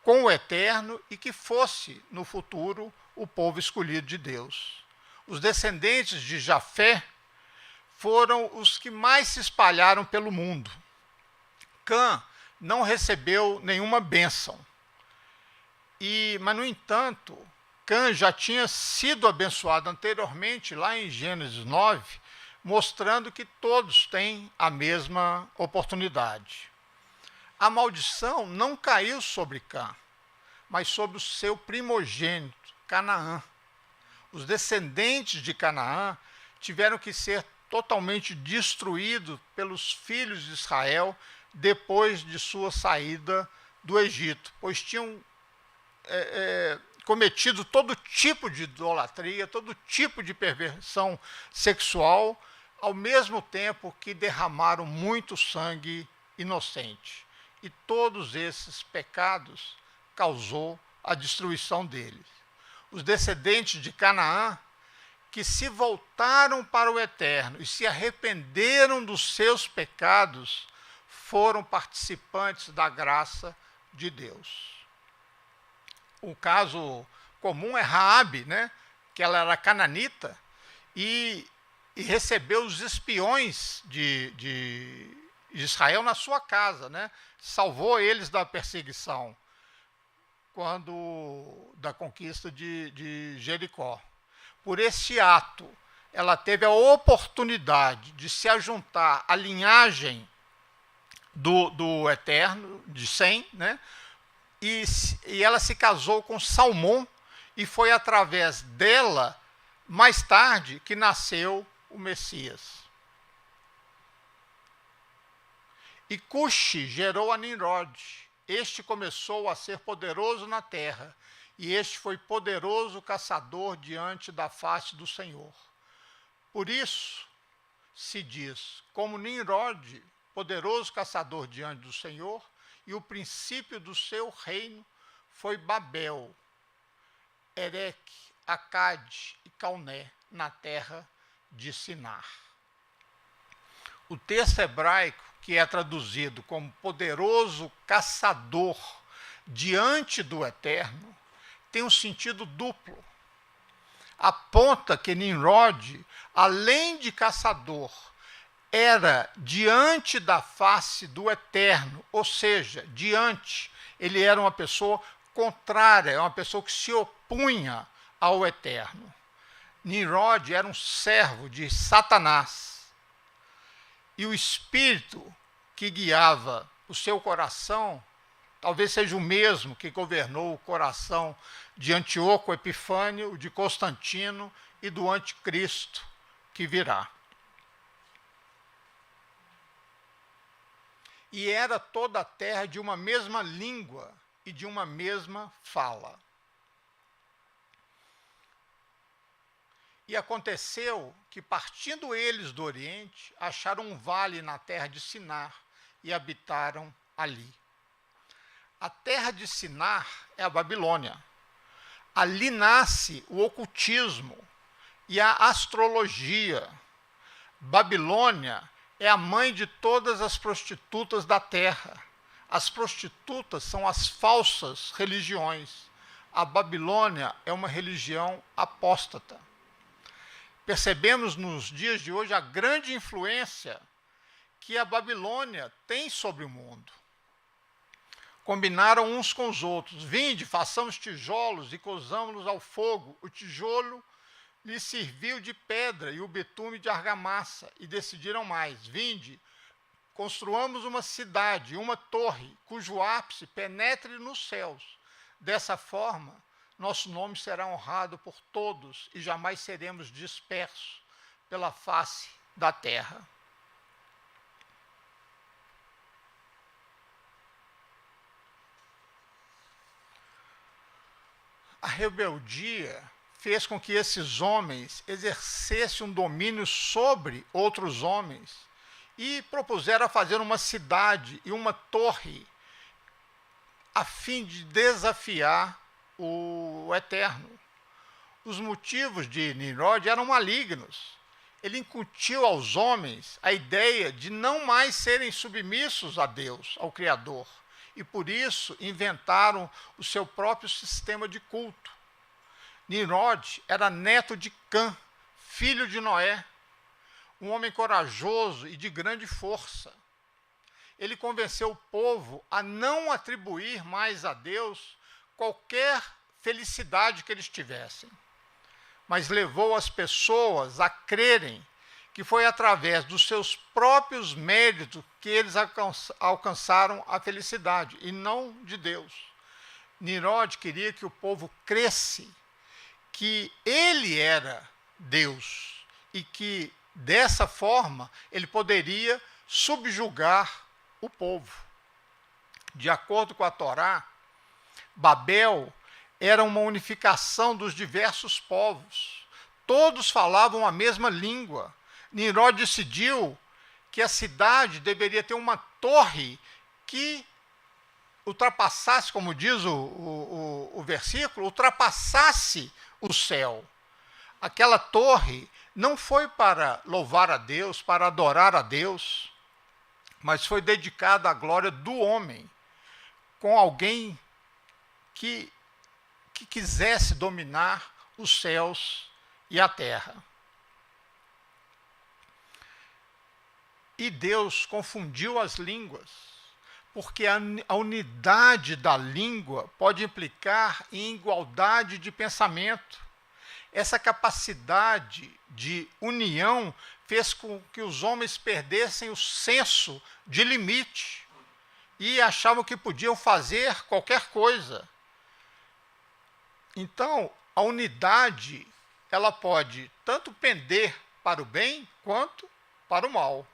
com o Eterno e que fosse, no futuro, o povo escolhido de Deus. Os descendentes de Jafé foram os que mais se espalharam pelo mundo. Cã não recebeu nenhuma bênção. Mas, no entanto, Cã já tinha sido abençoado anteriormente, lá em Gênesis 9, mostrando que todos têm a mesma oportunidade. A maldição não caiu sobre Cã, mas sobre o seu primogênito, Canaã. Os descendentes de Canaã tiveram que ser totalmente destruídos pelos filhos de Israel depois de sua saída do Egito, pois tinham cometido todo tipo de idolatria, todo tipo de perversão sexual, ao mesmo tempo que derramaram muito sangue inocente. E todos esses pecados causou a destruição deles. Os descendentes de Canaã, que se voltaram para o Eterno e se arrependeram dos seus pecados, foram participantes da graça de Deus. O caso comum é Raabe, né? Que ela era cananita e recebeu os espiões de Israel na sua casa, né? Salvou eles da perseguição da conquista de Jericó. Por esse ato, ela teve a oportunidade de se ajuntar à linhagem do Eterno, de Sem, né? E ela se casou com Salmão, e foi através dela, mais tarde, que nasceu o Messias. E Cuxi gerou a Nimrod. Este começou a ser poderoso na terra, e este foi poderoso caçador diante da face do Senhor. Por isso se diz, como Nimrod, poderoso caçador diante do Senhor, e o princípio do seu reino foi Babel, Ereque, Acade e Calné, na terra de Sinar. O texto hebraico, que é traduzido como poderoso caçador diante do Eterno, tem um sentido duplo. Aponta que Nimrod, além de caçador, era diante da face do Eterno, ou seja, ele era uma pessoa contrária, uma pessoa que se opunha ao Eterno. Nimrod era um servo de Satanás. E o espírito que guiava o seu coração, talvez seja o mesmo que governou o coração de Antíoco Epifânio, de Constantino e do anticristo que virá. E era toda a terra de uma mesma língua e de uma mesma fala. E aconteceu que, partindo eles do Oriente, acharam um vale na terra de Sinar e habitaram ali. A terra de Sinar é a Babilônia. Ali nasce o ocultismo e a astrologia. Babilônia é a mãe de todas as prostitutas da terra. As prostitutas são as falsas religiões. A Babilônia é uma religião apóstata. Percebemos nos dias de hoje a grande influência que a Babilônia tem sobre o mundo. Combinaram uns com os outros. Vinde, façamos tijolos e cozamos-los ao fogo. O tijolo lhe serviu de pedra e o betume de argamassa. E decidiram mais. Vinde, construamos uma cidade, uma torre, cujo ápice penetre nos céus. Dessa forma, nosso nome será honrado por todos e jamais seremos dispersos pela face da terra. A rebeldia fez com que esses homens exercessem um domínio sobre outros homens e propuseram fazer uma cidade e uma torre a fim de desafiar o Eterno. Os motivos de Nimrod eram malignos. Ele incutiu aos homens a ideia de não mais serem submissos a Deus, ao Criador, e por isso inventaram o seu próprio sistema de culto. Nimrod era neto de Cã, filho de Noé, um homem corajoso e de grande força. Ele convenceu o povo a não atribuir mais a Deus qualquer felicidade que eles tivessem, mas levou as pessoas a crerem que foi através dos seus próprios méritos que eles alcançaram a felicidade, e não de Deus. Nimrod queria que o povo cresce que ele era Deus e que, dessa forma, ele poderia subjugar o povo. De acordo com a Torá, Babel era uma unificação dos diversos povos. Todos falavam a mesma língua. Nimrod decidiu que a cidade deveria ter uma torre que ultrapassasse, como diz o versículo, ultrapassasse o céu. Aquela torre não foi para louvar a Deus, para adorar a Deus, mas foi dedicada à glória do homem, com alguém que quisesse dominar os céus e a terra. E Deus confundiu as línguas, porque a unidade da língua pode implicar em igualdade de pensamento. Essa capacidade de união fez com que os homens perdessem o senso de limite e achavam que podiam fazer qualquer coisa. Então, a unidade, ela pode tanto pender para o bem quanto para o mal.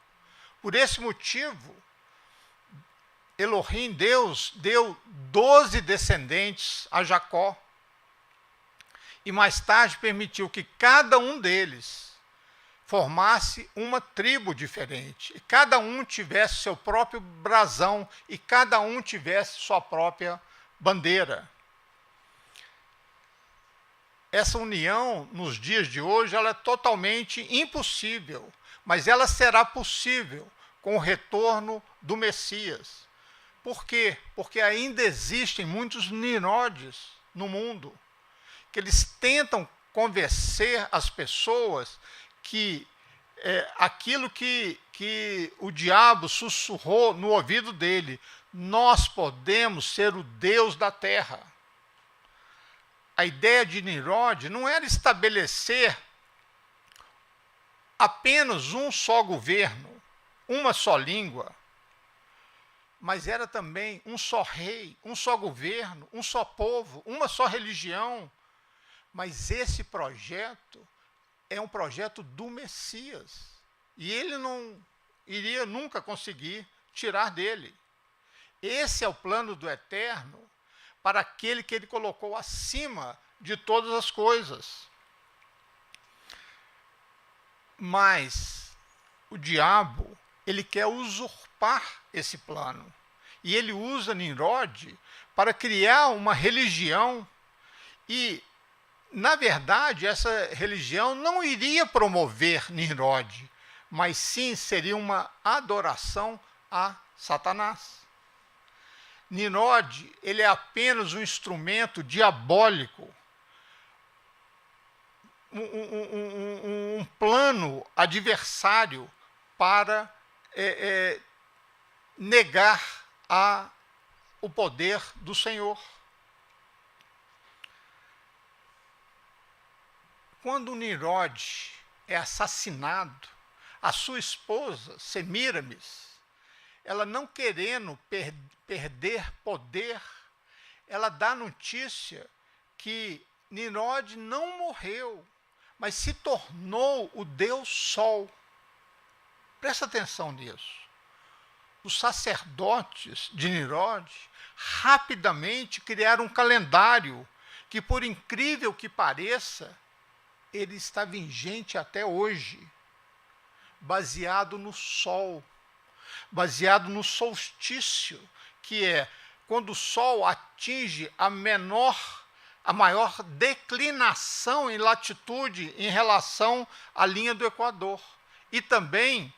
Por esse motivo, Elohim, Deus, deu 12 descendentes a Jacó e mais tarde permitiu que cada um deles formasse uma tribo diferente, e cada um tivesse seu próprio brasão, e cada um tivesse sua própria bandeira. Essa união, nos dias de hoje, ela é totalmente impossível, mas ela será possível com o retorno do Messias. Por quê? Porque ainda existem muitos Nimrodes no mundo, que eles tentam convencer as pessoas que aquilo que o diabo sussurrou no ouvido dele, nós podemos ser o Deus da terra. A ideia de Nimrod não era estabelecer apenas um só governo, uma só língua, mas era também um só rei, um só governo, um só povo, uma só religião. Mas esse projeto é um projeto do Messias, e ele não iria nunca conseguir tirar dele. Esse é o plano do Eterno para aquele que ele colocou acima de todas as coisas. Mas o diabo, ele quer usurpar esse plano. E ele usa Nimrod para criar uma religião. E, na verdade, essa religião não iria promover Nimrod, mas sim seria uma adoração a Satanás. Nimrod, ele é apenas um instrumento diabólico, um plano adversário para negar o poder do Senhor. Quando Nimrod é assassinado, a sua esposa, Semíramis, ela não querendo perder poder, ela dá notícia que Nimrod não morreu, mas se tornou o Deus Sol. Presta atenção nisso. Os sacerdotes de Nimrod rapidamente criaram um calendário que, por incrível que pareça, ele está vigente até hoje, baseado no Sol, baseado no solstício, que é quando o Sol atinge a maior declinação em latitude em relação à linha do Equador. E também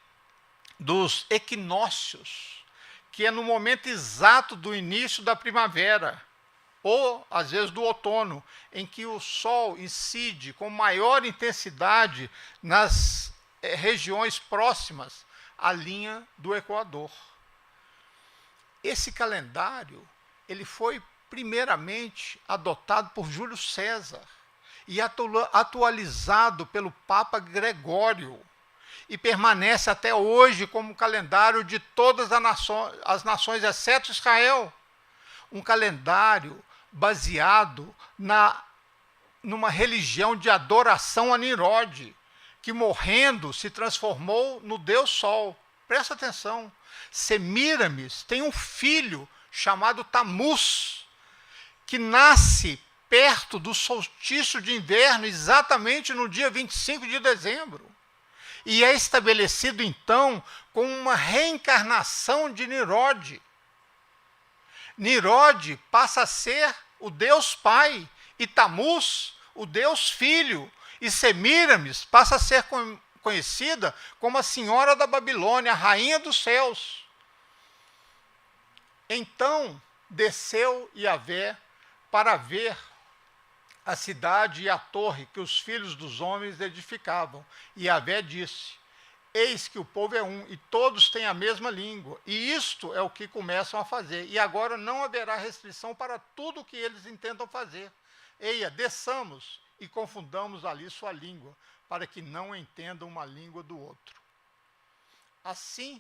dos equinócios, que é no momento exato do início da primavera, ou às vezes do outono, em que o Sol incide com maior intensidade nas regiões próximas à linha do Equador. Esse calendário ele foi primeiramente adotado por Júlio César e atualizado pelo Papa Gregório, e permanece até hoje como calendário de todas as nações, exceto Israel. Um calendário baseado numa religião de adoração a Nimrod, que morrendo se transformou no Deus Sol. Presta atenção. Semíramis tem um filho chamado Tamuz, que nasce perto do solstício de inverno, exatamente no dia 25 de dezembro. E é estabelecido, então, como uma reencarnação de Nimrod. Nimrod passa a ser o Deus Pai, e Tamuz, o Deus Filho, e Semíramis passa a ser conhecida como a Senhora da Babilônia, a Rainha dos Céus. Então, desceu Yahvé para ver a cidade e a torre que os filhos dos homens edificavam. E Yahvé disse: eis que o povo é um, e todos têm a mesma língua. E isto é o que começam a fazer. E agora não haverá restrição para tudo o que eles intentam fazer. Eia, desçamos e confundamos ali sua língua, para que não entendam uma língua do outro. Assim,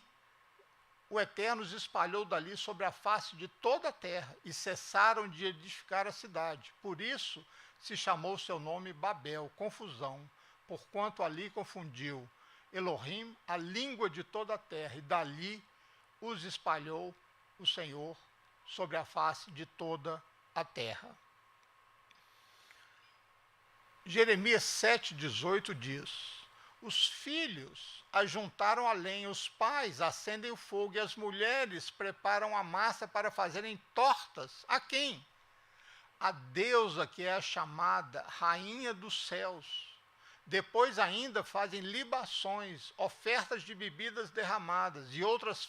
o Eterno os espalhou dali sobre a face de toda a terra, e cessaram de edificar a cidade. Por isso se chamou seu nome Babel, confusão, porquanto ali confundiu Elohim, a língua de toda a terra, e dali os espalhou o Senhor sobre a face de toda a terra. Jeremias 7,18 diz: os filhos ajuntaram a lenha, os pais acendem o fogo, e as mulheres preparam a massa para fazerem tortas. A quem? A deusa que é a chamada Rainha dos Céus. Depois ainda fazem libações, ofertas de bebidas derramadas e outras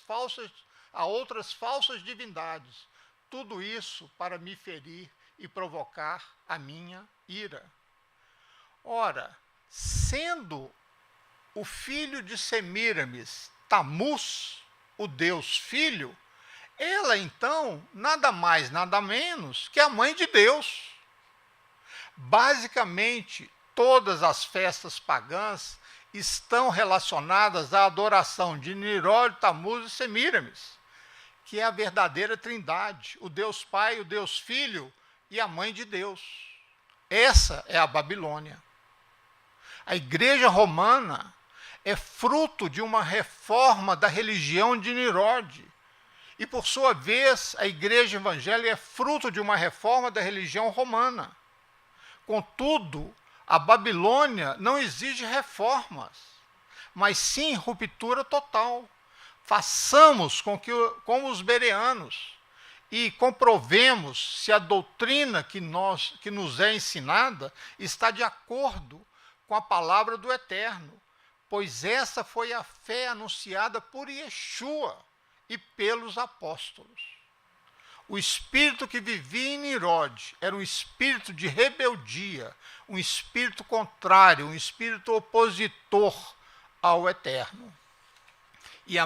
falsas divindades. Tudo isso para me ferir e provocar a minha ira. Ora, sendo o filho de Semíramis, Tamuz, o Deus Filho, ela então, nada mais, nada menos que a mãe de Deus. Basicamente, todas as festas pagãs estão relacionadas à adoração de Nimrod, Tamuz e Semíramis, que é a verdadeira trindade, o Deus Pai, o Deus Filho e a mãe de Deus. Essa é a Babilônia. A Igreja Romana é fruto de uma reforma da religião de Nimrod. E, por sua vez, a Igreja Evangélica é fruto de uma reforma da religião romana. Contudo, a Babilônia não exige reformas, mas sim ruptura total. Façamos como os bereanos e comprovemos se a doutrina que nos é ensinada está de acordo com a palavra do Eterno, pois essa foi a fé anunciada por Yeshua e pelos apóstolos. O espírito que vivia em Nimrod era um espírito de rebeldia, um espírito contrário, um espírito opositor ao Eterno. E é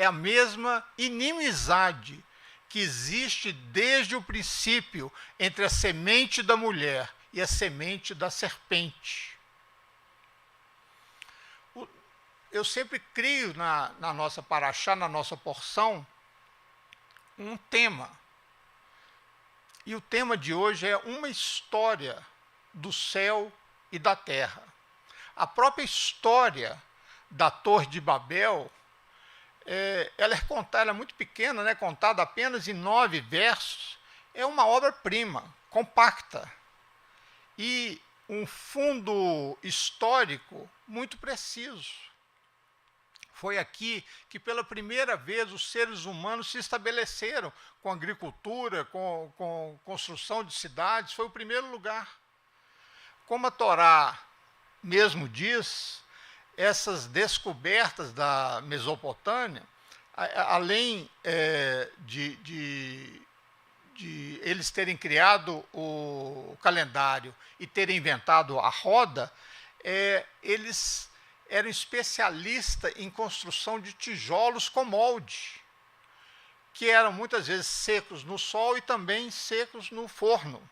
a mesma inimizade que existe desde o princípio entre a semente da mulher e a semente da serpente. Eu sempre crio na nossa paraxá, na nossa porção, um tema. E o tema de hoje é uma história do céu e da terra. A própria história da Torre de Babel, ela é contada, ela é muito pequena, né, contada apenas em 9 versos. É uma obra-prima, compacta, e um fundo histórico muito preciso. Foi aqui que, pela primeira vez, os seres humanos se estabeleceram com agricultura, com construção de cidades. Foi o primeiro lugar. Como a Torá mesmo diz, essas descobertas da Mesopotâmia, além de eles terem criado o calendário e terem inventado a roda, eles eram especialistas em construção de tijolos com molde, que eram muitas vezes secos no sol e também secos no forno.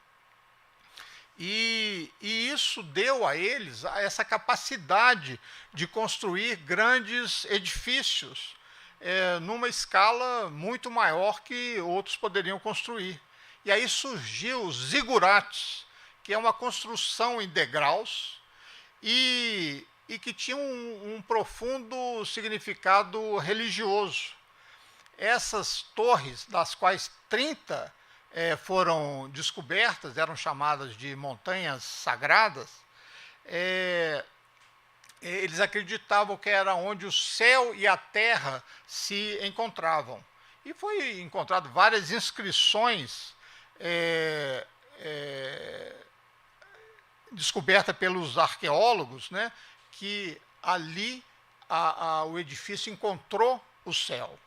E isso deu a eles essa capacidade de construir grandes edifícios numa escala muito maior que outros poderiam construir. E aí surgiu os zigurates, que é uma construção em degraus e que tinha um profundo significado religioso. Essas torres, das quais 30 foram descobertas, eram chamadas de montanhas sagradas, eles acreditavam que era onde o céu e a terra se encontravam. E foi encontrado várias inscrições descobertas pelos arqueólogos, né, que ali o edifício encontrou o céu.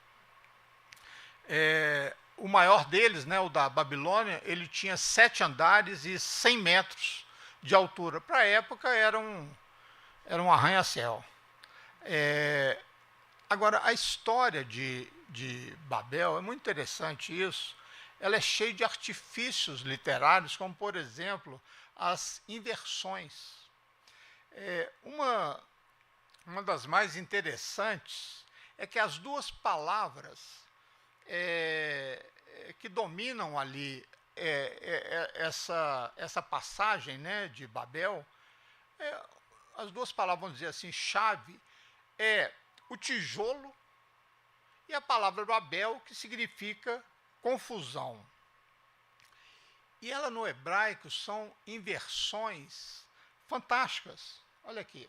O maior deles, né, o da Babilônia, ele tinha 7 andares e 100 metros de altura. Para a época era um arranha-céu. Agora, a história de Babel é muito interessante isso. Ela é cheia de artifícios literários, como, por exemplo, as inversões. Uma das mais interessantes é que as duas palavras que dominam ali essa passagem, né, de Babel, as duas palavras, vamos dizer assim, chave, é o tijolo e a palavra Babel, que significa confusão. E ela no hebraico são inversões fantásticas. Olha aqui.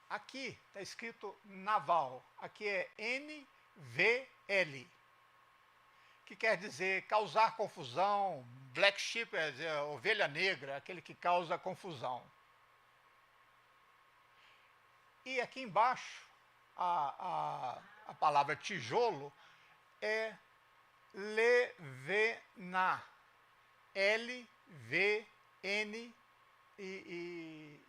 Aqui está escrito naval, aqui é NVL, que quer dizer causar confusão. Black sheep, quer dizer ovelha negra, aquele que causa confusão. E aqui embaixo, a palavra tijolo é Levená, L-V-N e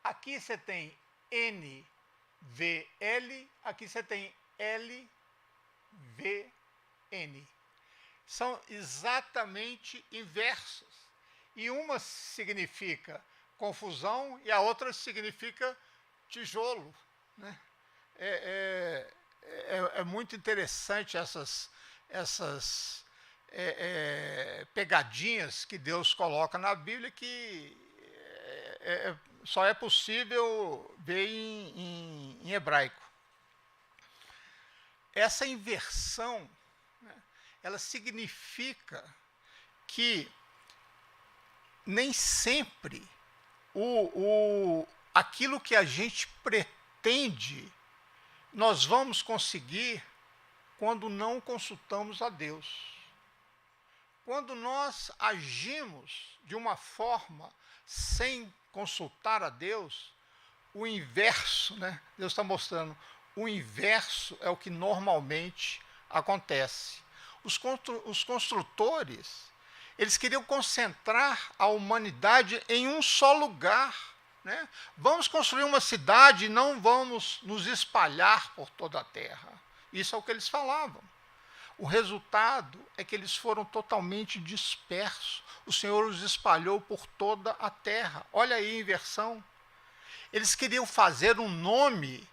aqui você tem N-V-L, aqui você tem L-V-N. São exatamente inversas. E uma significa confusão e a outra significa tijolo, né? É muito interessante essas pegadinhas que Deus coloca na Bíblia, que só é possível ver em hebraico. Essa inversão, né, ela significa que nem sempre aquilo que a gente pretende nós vamos conseguir quando não consultamos a Deus. Quando nós agimos de uma forma sem consultar a Deus, o inverso, né? Deus está mostrando, o inverso é o que normalmente acontece. Os construtores, eles queriam concentrar a humanidade em um só lugar, né? Vamos construir uma cidade e não vamos nos espalhar por toda a terra. Isso é o que eles falavam. O resultado é que eles foram totalmente dispersos. O Senhor os espalhou por toda a terra. Olha aí a inversão. Eles queriam fazer um nome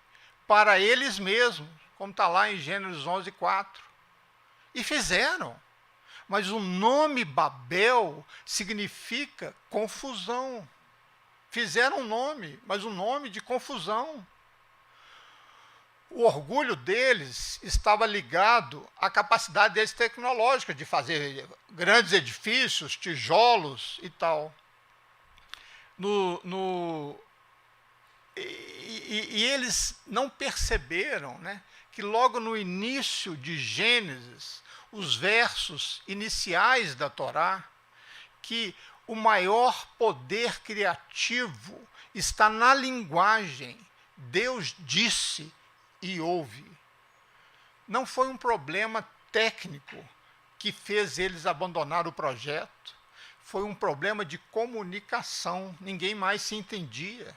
para eles mesmos, como está lá em Gênesis 11:4. E fizeram. Mas o nome Babel significa confusão. Fizeram um nome, mas um nome de confusão. O orgulho deles estava ligado à capacidade deles tecnológica de fazer grandes edifícios, tijolos e tal. E eles não perceberam, né, que logo no início de Gênesis, os versos iniciais da Torá, que o maior poder criativo está na linguagem. Deus disse e houve. Não foi um problema técnico que fez eles abandonar o projeto. Foi um problema de comunicação. Ninguém mais se entendia.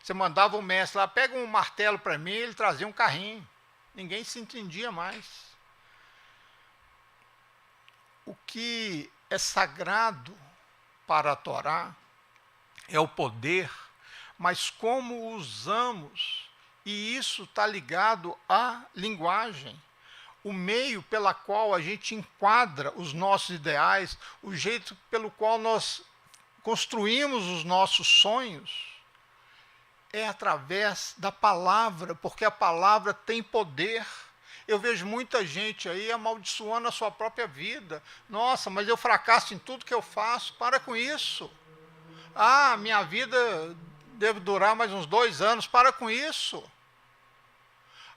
Você mandava o mestre lá, pega um martelo para mim, ele trazia um carrinho. Ninguém se entendia mais. O que é sagrado para a Torá é o poder, mas como usamos, e isso está ligado à linguagem, o meio pela qual a gente enquadra os nossos ideais, o jeito pelo qual nós construímos os nossos sonhos, é através da palavra, porque a palavra tem poder. Eu vejo muita gente aí amaldiçoando a sua própria vida. Nossa, mas eu fracasso em tudo que eu faço. Para com isso. Ah, minha vida deve durar mais uns 2 anos. Para com isso.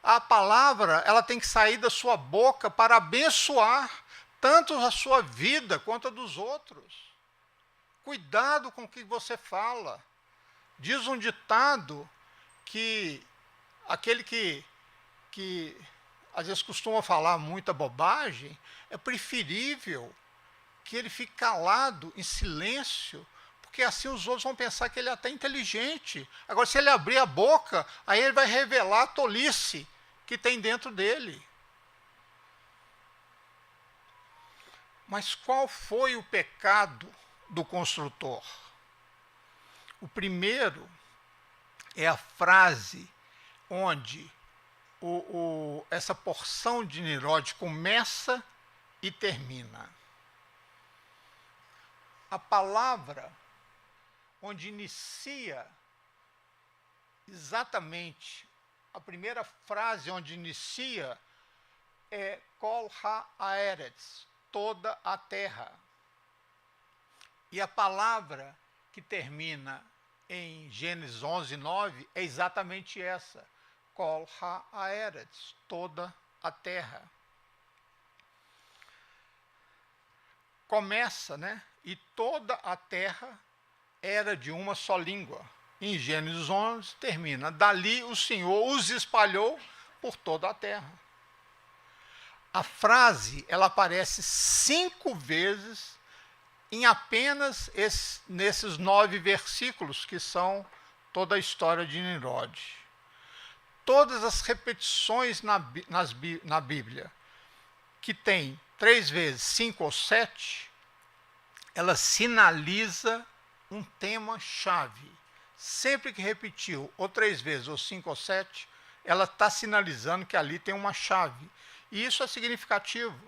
A palavra, ela tem que sair da sua boca para abençoar tanto a sua vida quanto a dos outros. Cuidado com o que você fala. Diz um ditado que aquele que às vezes costuma falar muita bobagem, é preferível que ele fique calado, em silêncio, porque assim os outros vão pensar que ele é até inteligente. Agora, se ele abrir a boca, aí ele vai revelar a tolice que tem dentro dele. Mas qual foi o pecado do construtor? O primeiro é a frase onde essa porção de Nimrod começa e termina. A palavra onde inicia exatamente, a primeira frase onde inicia é Kol haaretz, toda a terra. E a palavra que termina em Gênesis 11:9 é exatamente essa. Kol haaretz, toda a terra. Começa, né? E toda a terra era de uma só língua. Em Gênesis 11 termina. Dali o Senhor os espalhou por toda a terra. A frase, ela aparece 5 vezes em apenas nesses 9 versículos, que são toda a história de Nimrod. Todas as repetições na Bíblia, que tem 3 vezes, 5 ou 7, ela sinaliza um tema-chave. Sempre que repetiu, ou 3 vezes, ou 5 ou 7, ela está sinalizando que ali tem uma chave. E isso é significativo.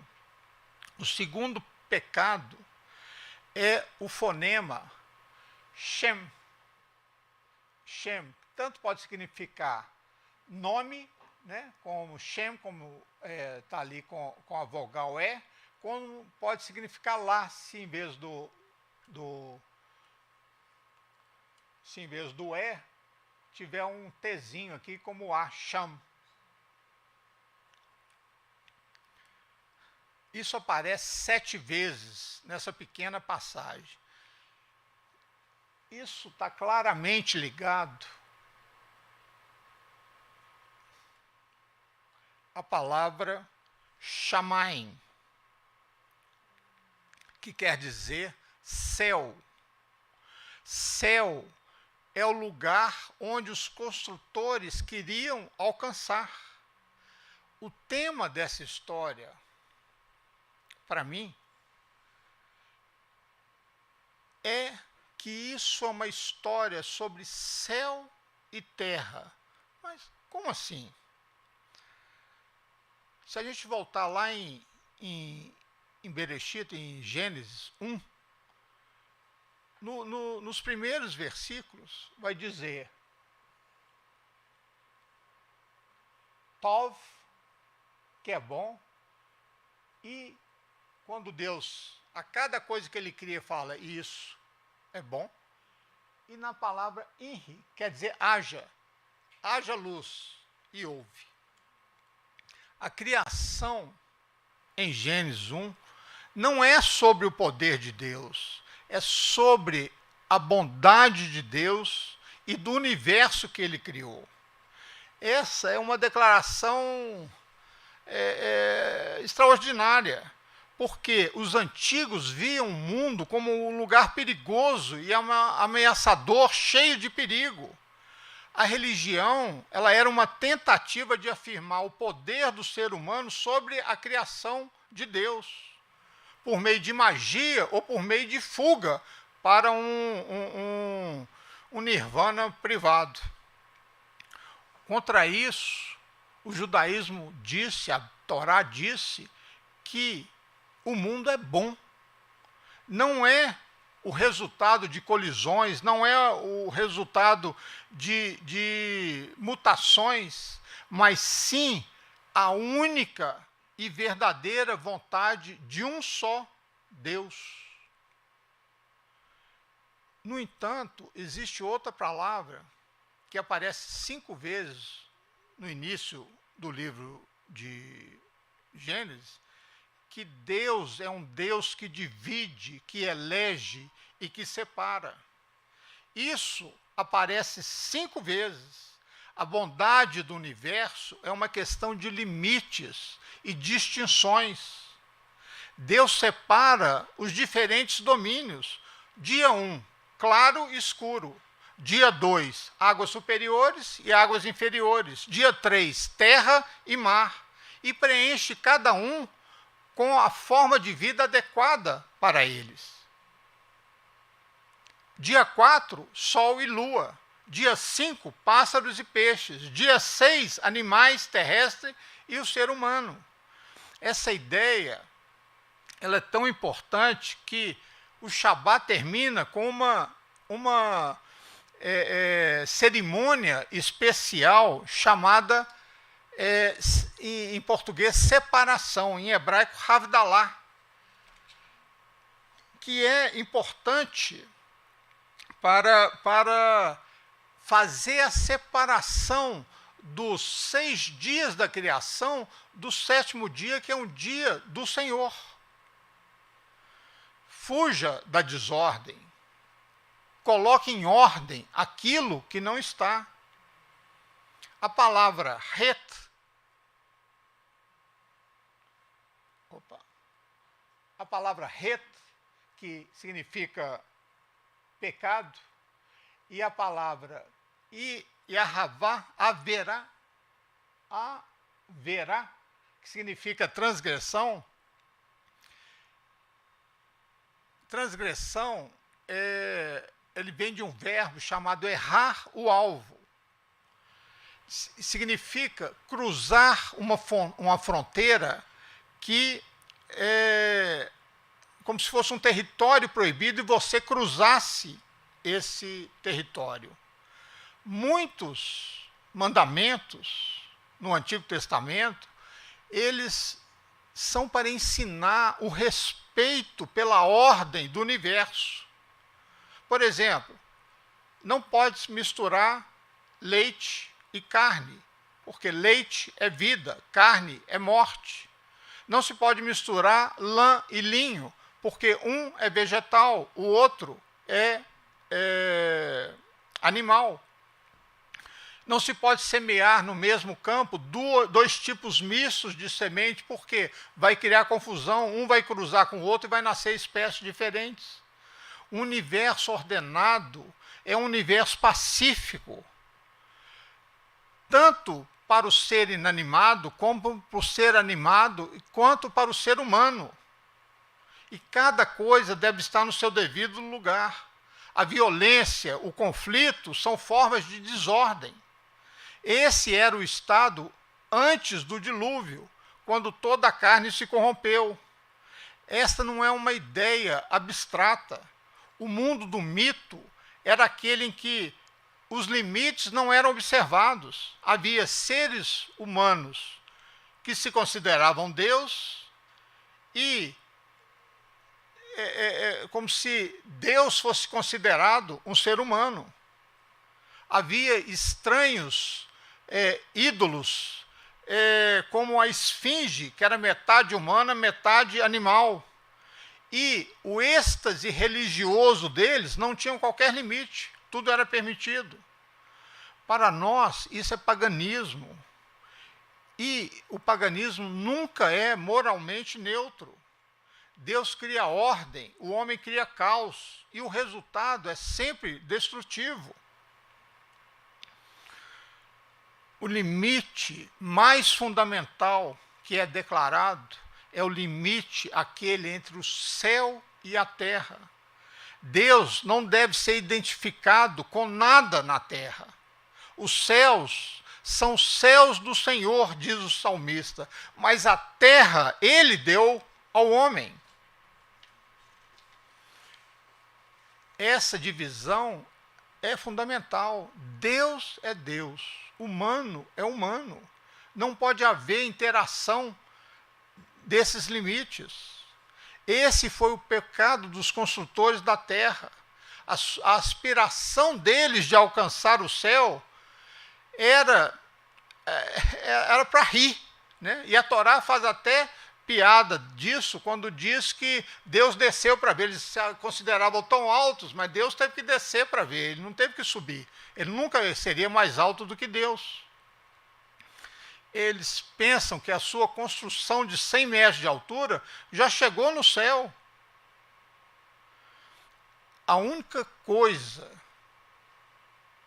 O segundo pecado é o fonema Shem. Shem tanto pode significar nome, né, como Shem, como está ali com a vogal E, como pode significar lá, se em vez do E, tiver um Tzinho aqui, como A, Sham. Isso aparece 7 vezes nessa pequena passagem. Isso está claramente ligado à palavra Shamaim, que quer dizer céu. Céu é o lugar onde os construtores queriam alcançar. O tema dessa história, para mim, é que isso é uma história sobre céu e terra. Mas Como assim? Se a gente voltar lá em Bereshit, em Gênesis 1, nos primeiros versículos vai dizer Tov, que é bom, e quando Deus, a cada coisa que ele cria, fala isso é bom, e na palavra Inri, quer dizer haja luz, e houve. A criação em Gênesis 1 não é sobre o poder de Deus, é sobre a bondade de Deus e do universo que ele criou. Essa é uma declaração extraordinária, porque os antigos viam o mundo como um lugar perigoso e ameaçador, cheio de perigo. A religião, ela era uma tentativa de afirmar o poder do ser humano sobre a criação de Deus, por meio de magia ou por meio de fuga para um nirvana privado. Contra isso, o judaísmo disse, a Torá disse, que o mundo é bom. Não é o resultado de colisões, não é o resultado de mutações, mas sim a única e verdadeira vontade de um só Deus. No entanto, existe outra palavra que aparece 5 vezes no início do livro de Gênesis, que Deus é um Deus que divide, que elege e que separa. Isso aparece 5 vezes. A bondade do universo é uma questão de limites e distinções. Deus separa os diferentes domínios. Dia 1, claro e escuro. Dia 2, águas superiores e águas inferiores. Dia 3, terra e mar. E preenche cada um com a forma de vida adequada para eles. Dia 4, sol e lua. Dia 5, pássaros e peixes. Dia 6, animais terrestres e o ser humano. Essa ideia, ela é tão importante que o Shabat termina com uma cerimônia especial chamada, em português, separação, em hebraico, Havdalah, que é importante para fazer a separação dos 6 dias da criação do 7º dia, que é um dia do Senhor. Fuja da desordem. Coloque em ordem aquilo que não está. A palavra het, que significa pecado, e a palavra Yahavá, haverá, que significa transgressão. Transgressão, ele vem de um verbo chamado errar o alvo. Significa cruzar uma fronteira que é como se fosse um território proibido e você cruzasse esse território. Muitos mandamentos no Antigo Testamento, eles são para ensinar o respeito pela ordem do universo. Por exemplo, não pode misturar leite e carne, porque leite é vida, carne é morte. Não se pode misturar lã e linho, porque um é vegetal, o outro é animal. Não se pode semear no mesmo campo 2 tipos mistos de semente, porque vai criar confusão, um vai cruzar com o outro e vai nascer espécies diferentes. O universo ordenado é um universo pacífico, tanto para o ser inanimado, como para o ser animado, quanto para o ser humano. E cada coisa deve estar no seu devido lugar. A violência, o conflito, são formas de desordem. Esse era o estado antes do dilúvio, quando toda a carne se corrompeu. Esta não é uma ideia abstrata. O mundo do mito era aquele em que os limites não eram observados. Havia seres humanos que se consideravam Deus e como se Deus fosse considerado um ser humano. Havia estranhos ídolos, como a esfinge, que era metade humana, metade animal. E o êxtase religioso deles não tinha qualquer limite, tudo era permitido. Para nós, isso é paganismo. E o paganismo nunca é moralmente neutro. Deus cria ordem, o homem cria caos, e o resultado é sempre destrutivo. O limite mais fundamental que é declarado é o limite aquele entre o céu e a terra. Deus não deve ser identificado com nada na terra. Os céus são céus do Senhor, diz o salmista, mas a terra ele deu ao homem. Essa divisão é fundamental. Deus é Deus, humano é humano. Não pode haver interação desses limites. Esse foi o pecado dos construtores da terra. A aspiração deles de alcançar o céu era para rir, né? E a Torá faz até piada disso quando diz que Deus desceu para ver. Eles se consideravam tão altos, mas Deus teve que descer para ver, ele não teve que subir. Ele nunca seria mais alto do que Deus. Eles pensam que a sua construção de 100 metros de altura já chegou no céu. A única coisa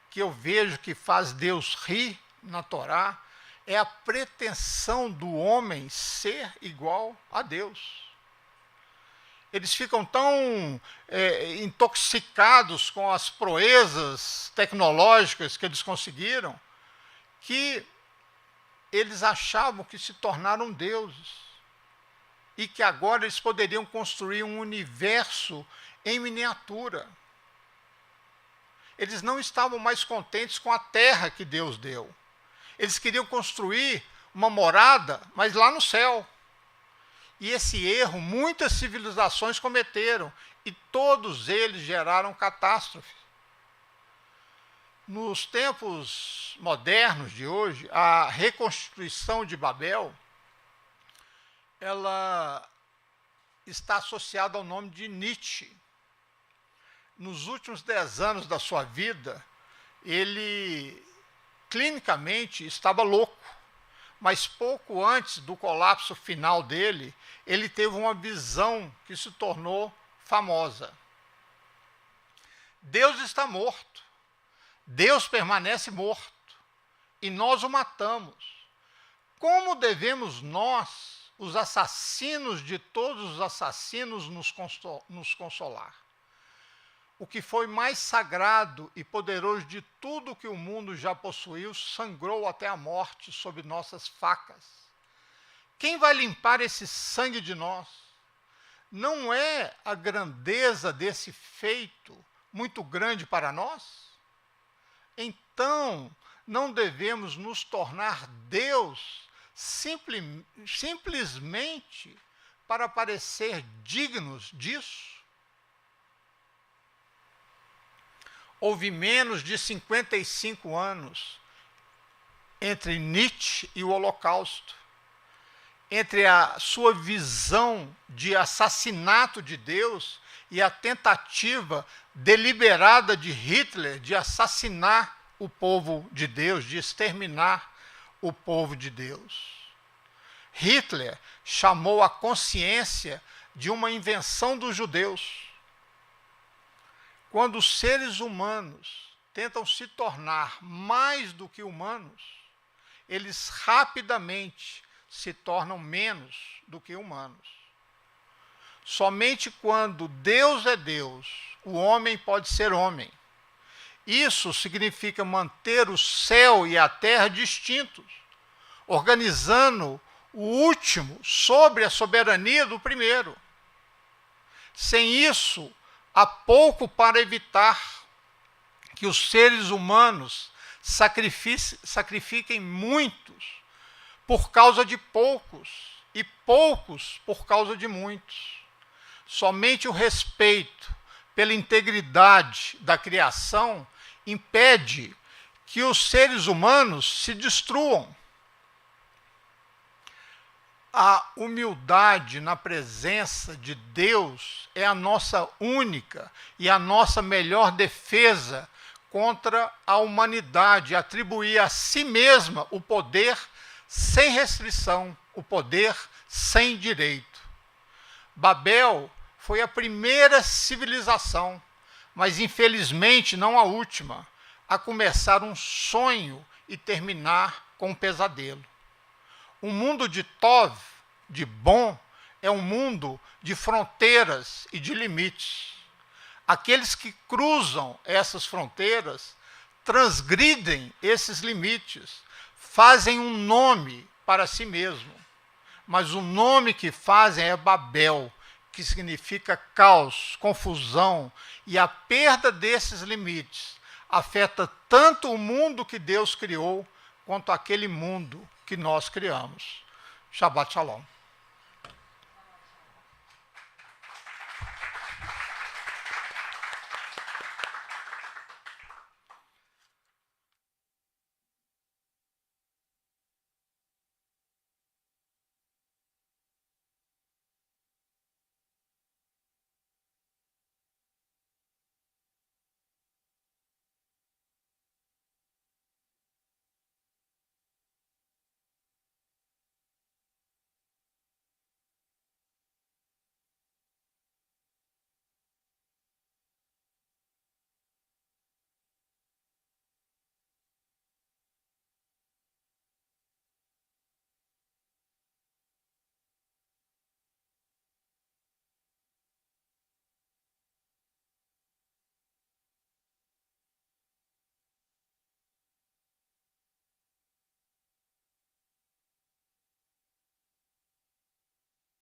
que eu vejo que faz Deus rir na Torá é a pretensão do homem ser igual a Deus. Eles ficam tão intoxicados com as proezas tecnológicas que eles conseguiram, que eles achavam que se tornaram deuses e que agora eles poderiam construir um universo em miniatura. Eles não estavam mais contentes com a terra que Deus deu. Eles queriam construir uma morada, mas lá no céu. E esse erro muitas civilizações cometeram, e todos eles geraram catástrofe. Nos tempos modernos de hoje, a reconstituição de Babel, ela está associada ao nome de Nietzsche. Nos últimos 10 anos da sua vida, ele clinicamente estava louco, mas pouco antes do colapso final dele, ele teve uma visão que se tornou famosa. Deus está morto, Deus permanece morto, e nós o matamos. Como devemos nós, os assassinos de todos os assassinos, nos consolar? O que foi mais sagrado e poderoso de tudo que o mundo já possuiu sangrou até a morte sob nossas facas. Quem vai limpar esse sangue de nós? Não é a grandeza desse feito muito grande para nós? Então, não devemos nos tornar Deus simplesmente para parecer dignos disso? Houve menos de 55 anos entre Nietzsche e o Holocausto, entre a sua visão de assassinato de Deus e a tentativa deliberada de Hitler de assassinar o povo de Deus, de exterminar o povo de Deus. Hitler chamou a consciência de uma invenção dos judeus. Quando os seres humanos tentam se tornar mais do que humanos, eles rapidamente se tornam menos do que humanos. Somente quando Deus é Deus, o homem pode ser homem. Isso significa manter o céu e a terra distintos, organizando o último sobre a soberania do primeiro. Sem isso, há pouco para evitar que os seres humanos sacrifiquem muitos por causa de poucos, e poucos por causa de muitos. Somente o respeito pela integridade da criação impede que os seres humanos se destruam. A humildade na presença de Deus é a nossa única e a nossa melhor defesa contra a humanidade, atribuir a si mesma o poder sem restrição, o poder sem direito. Babel foi a primeira civilização, mas infelizmente não a última, a começar um sonho e terminar com um pesadelo. O mundo de Tov, de bom, é um mundo de fronteiras e de limites. Aqueles que cruzam essas fronteiras transgridem esses limites, fazem um nome para si mesmo. Mas o nome que fazem é Babel, que significa caos, confusão, e a perda desses limites afeta tanto o mundo que Deus criou, quanto aquele mundo que nós criamos. Shabbat Shalom.